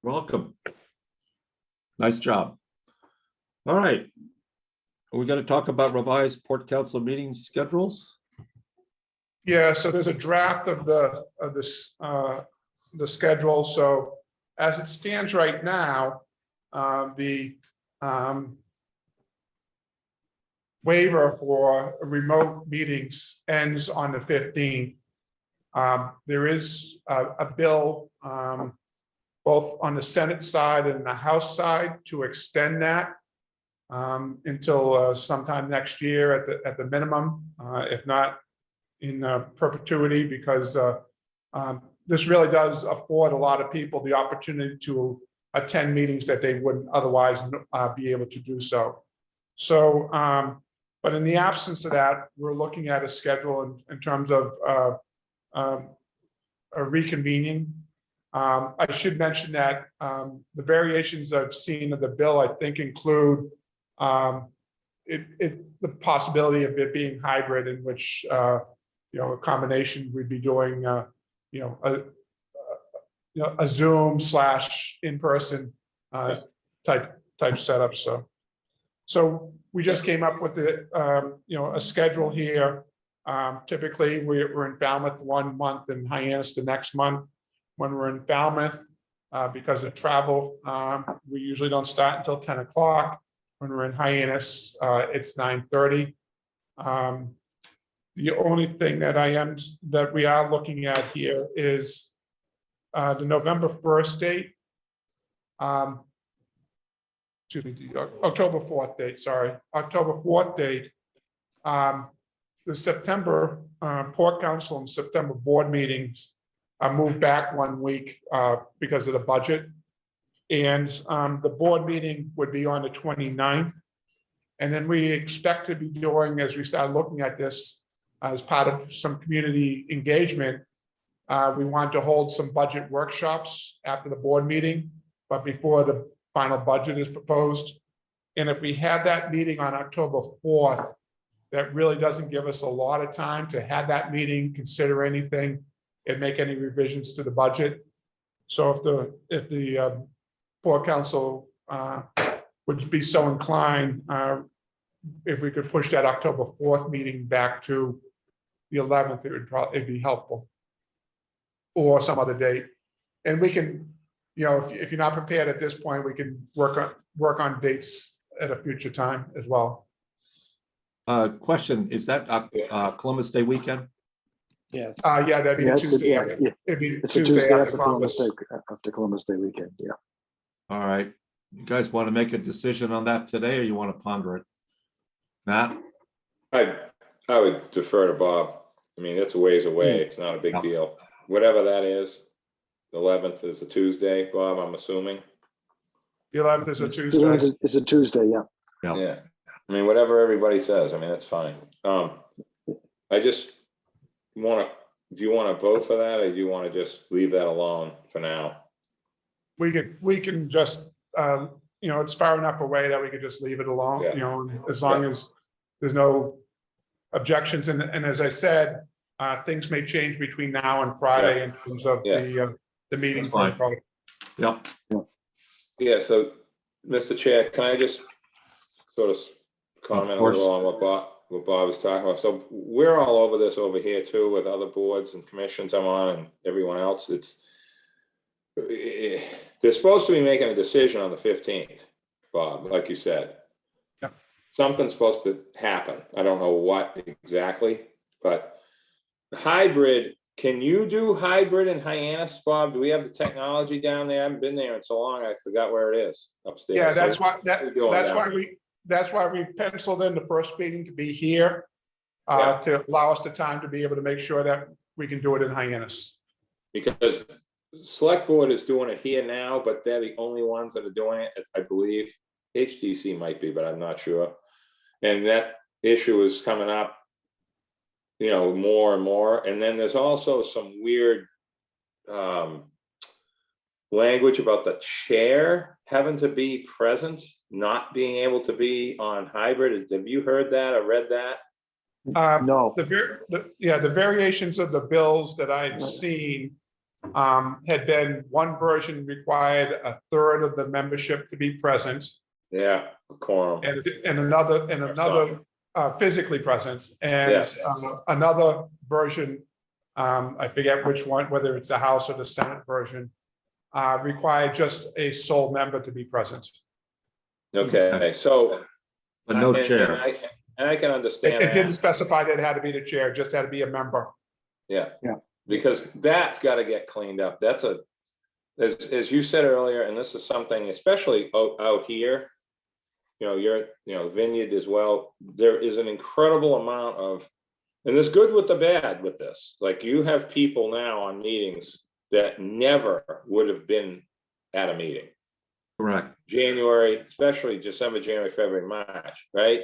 Welcome. Nice job. All right. Are we going to talk about revised Port Council meeting schedules? Yeah, so there's a draft of the schedule. So as it stands right now, the waiver for remote meetings ends on the 15th. There is a bill both on the Senate side and the House side to extend that until sometime next year at the minimum, if not in perpetuity, because this really does afford a lot of people the opportunity to attend meetings that they wouldn't otherwise be able to do so. So, but in the absence of that, we're looking at a schedule in terms of a reconvening. I should mention that the variations I've seen of the bill, I think, include the possibility of it being hybrid, in which a combination we'd be doing a Zoom / in-person type setup. So we just came up with a schedule here. Typically we're in Falmouth 1 month and Hyannis the next month. When we're in Falmouth, because of travel, we usually don't start until 10 o'clock. When we're in Hyannis, it's 9:30. The only thing that we are looking at here is the November 1st date. Excuse me, the October 4th date, sorry. October 4th date. The September Port Council and September board meetings are moved back 1 week because of the budget. And the board meeting would be on the 29th. And then we expect to be doing, as we start looking at this as part of some community engagement, we want to hold some budget workshops after the board meeting, but before the final budget is proposed. And if we had that meeting on October 4th, that really doesn't give us a lot of time to have that meeting, consider anything, and make any revisions to the budget. So if the Port Council would be so inclined, if we could push that October 4th meeting back to the 11th, it'd be helpful. Or some other date. And we can, if you're not prepared at this point, we can work on dates at a future time as well. Question, is that Columbus Day weekend? Yes. Yeah, that'd be Tuesday. It'd be It's a Tuesday after Columbus Columbus. Day, after Columbus Day weekend, yeah. All right. You guys want to make a decision on that today, or you want to ponder it? Matt? I would defer to Bob. I mean, it's a ways away. It's not a big deal. Whatever that is, the 11th is a Tuesday, Bob, I'm assuming. The 11th is a Tuesday. It's a Tuesday, yeah. Yeah. I mean, whatever everybody says, I mean, that's fine. I just want to, do you want to vote for that, or do you want to just leave that alone for now? We can just, it's far enough away that we could just leave it alone, Yeah. as long as there's no objections. And as I said, things may change between now and Friday in terms of the meeting. That's fine. Yep. Yeah, so, Mr. Chair, can I just sort of comment a little on what Bob was talking about? So we're all over this over here too, with other boards and commissions I'm on and everyone else. They're supposed to be making a decision on the 15th, Bob, like you said. Yeah. something's supposed to happen. I don't know what exactly, but hybrid, can you do hybrid in Hyannis, Bob? Do we have the technology down there? I haven't been there in so long, I forgot where it is upstairs. Yeah, So that's why, what are we doing down that's why we penciled in the first meeting to be here. Yeah. To allow us the time to be able to make sure that we can do it in Hyannis. Because select board is doing it here now, but they're the only ones that are doing it, I believe. HTC might be, but I'm not sure. And that issue is coming up, you know, more and more. And then there's also some weird language about the chair having to be present, not being able to be on hybrid. Have you heard that or read that? No. The variations of the bills that I'd seen had been one version required a third of the membership to be present, Yeah, a quorum. and another physically present, and another version, I forget which one, whether it's the House or the Senate version, required just a sole member to be present. Okay, so. But no chair. And I can understand It didn't that. specify that it had to be the chair, just had to be a member. Yeah. Yeah. Because that's got to get cleaned up. That's as you said earlier, and this is something, especially out here, you know, you're, Vineyard as well, there is an incredible amount of, and there's good with the bad with this. Like, you have people now on meetings that never would have been at a meeting. Correct. January, especially December, January, February, March, right?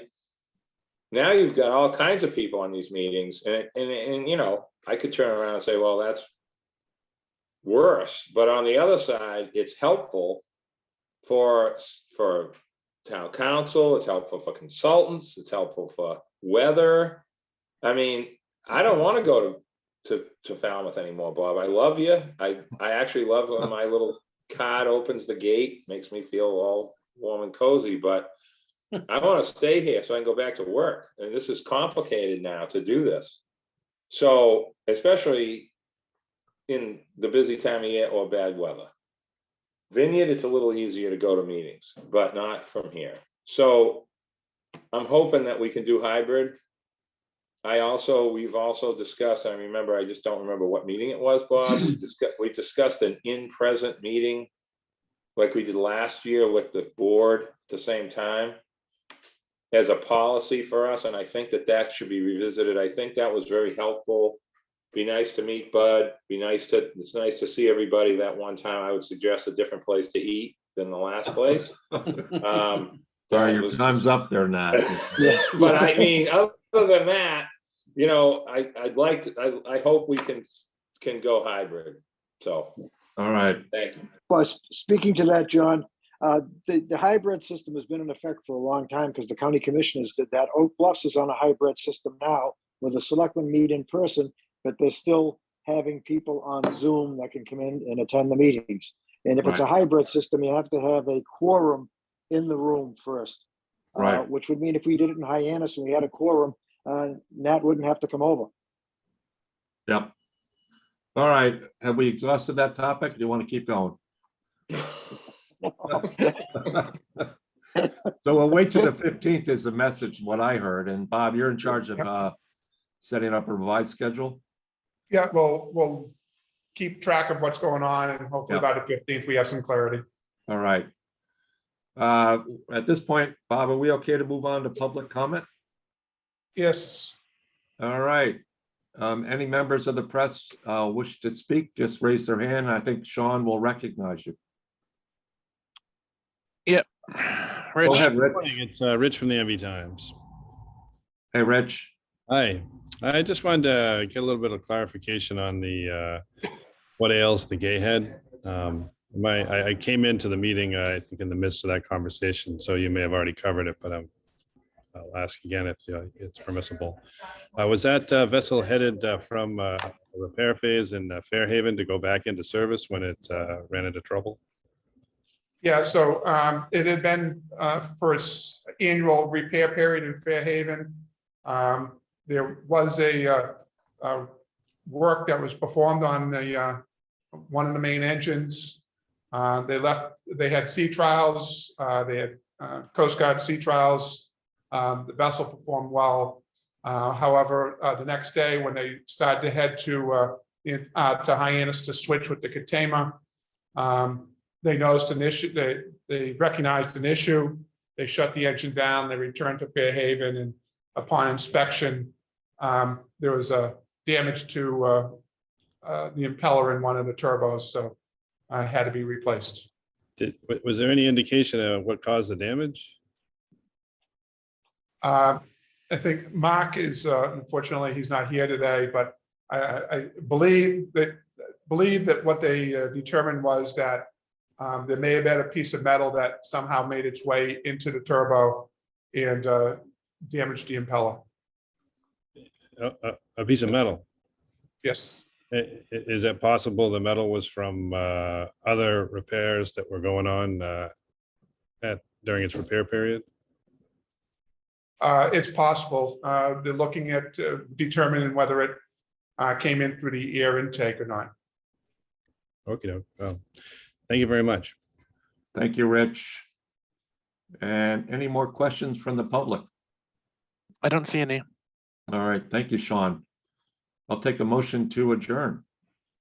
Now you've got all kinds of people on these meetings, and you know, I could turn around and say, well, that's worse. But on the other side, it's helpful for town council, it's helpful for consultants, it's helpful for weather. I mean, I don't want to go to Falmouth anymore, Bob. I love you. I actually love when my little card opens the gate, makes me feel all warm and cozy, but I want to stay here so I can go back to work. And this is complicated now to do this. So, especially in the busy time of year or bad weather. Vineyard, it's a little easier to go to meetings, but not from here. So I'm hoping that we can do hybrid. We've also discussed, I remember, I just don't remember what meeting it was, Bob. We discussed an in-present meeting like we did last year with the board at the same time as a policy for us. And I think that should be revisited. I think that was very helpful. Be nice to meet Bud. It's nice to see everybody that one time. I would suggest a different place to eat than the last place. Sorry, your time's up there, Nat. But I mean, other than that, you know, I hope we can go hybrid. So. All right. Thank you. Well, speaking to that, John, the hybrid system has been in effect for a long time because the county commissioners did that. Oak Bluffs is on a hybrid system now where the selectmen meet in person, but they're still having people on Zoom that can come in and attend the meetings. And if it's a hybrid system, you have to have a quorum in the room first. Right. Which would mean if we did it in Hyannis and we had a quorum, Nat wouldn't have to come over. Yep. All right. Have we exhausted that topic? Do you want to keep going? So we'll wait till the 15th is the message, what I heard. And Bob, you're in charge of setting up a revised schedule? Yeah, we'll keep track of what's going on, and hopefully by the 15th, we have some clarity. All right. At this point, Bob, are we okay to move on to public comment? Yes. All right. Any members of the press wish to speak, just raise their hand. I think Sean will recognize you. Yep. Go ahead, Rich. It's Rich from the MV Times. Hey, Rich. Hi. I just wanted to get a little bit of clarification on the what ails the gay head. I came into the meeting, I think, in the midst of that conversation, so you may have already covered it, but I'll ask again if it's permissible. Was that vessel headed from repair phase in Fairhaven to go back into service when it ran into trouble? Yeah, so it had been for its annual repair period in Fairhaven. There was a work that was performed on the one of the main engines. They had sea trials. They had Coast Guard sea trials The vessel performed well. However, the next day, when they started to head to Hyannis to switch with the Katama, they noticed an issue. They recognized an issue. They shut the engine down. They returned to Fairhaven, and upon inspection, there was a damage to the impeller in one of the turbos, so had to be replaced. Was there any indication of what caused the damage? I think Mark is, unfortunately, he's not here today, but I believe that what they determined was that there may have been a piece of metal that somehow made its way into the turbo and damaged the impeller. A piece of metal. Yes. Is it possible the metal was from other repairs that were going on during its repair period? It's possible. They're looking at determining whether it came in through the air intake or not. Okay, well, thank you very much. Thank you, Rich. And any more questions from the public? I don't see any. All right, thank you, Sean. I'll take a motion to adjourn.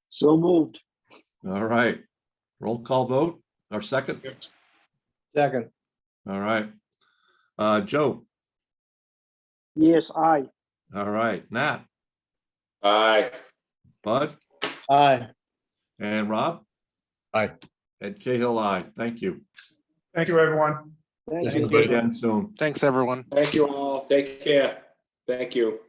So moved. All right, roll call vote, or second? Second, All right. Joe, Yes, aye. all right, Nat, Aye. Bud, aye. and Rob? Aye. Ed Cahill, aye. Thank you. Thank you, everyone. Thank Thank you. you. Again soon. Thanks, everyone. Thank you all. Take care. Thank you.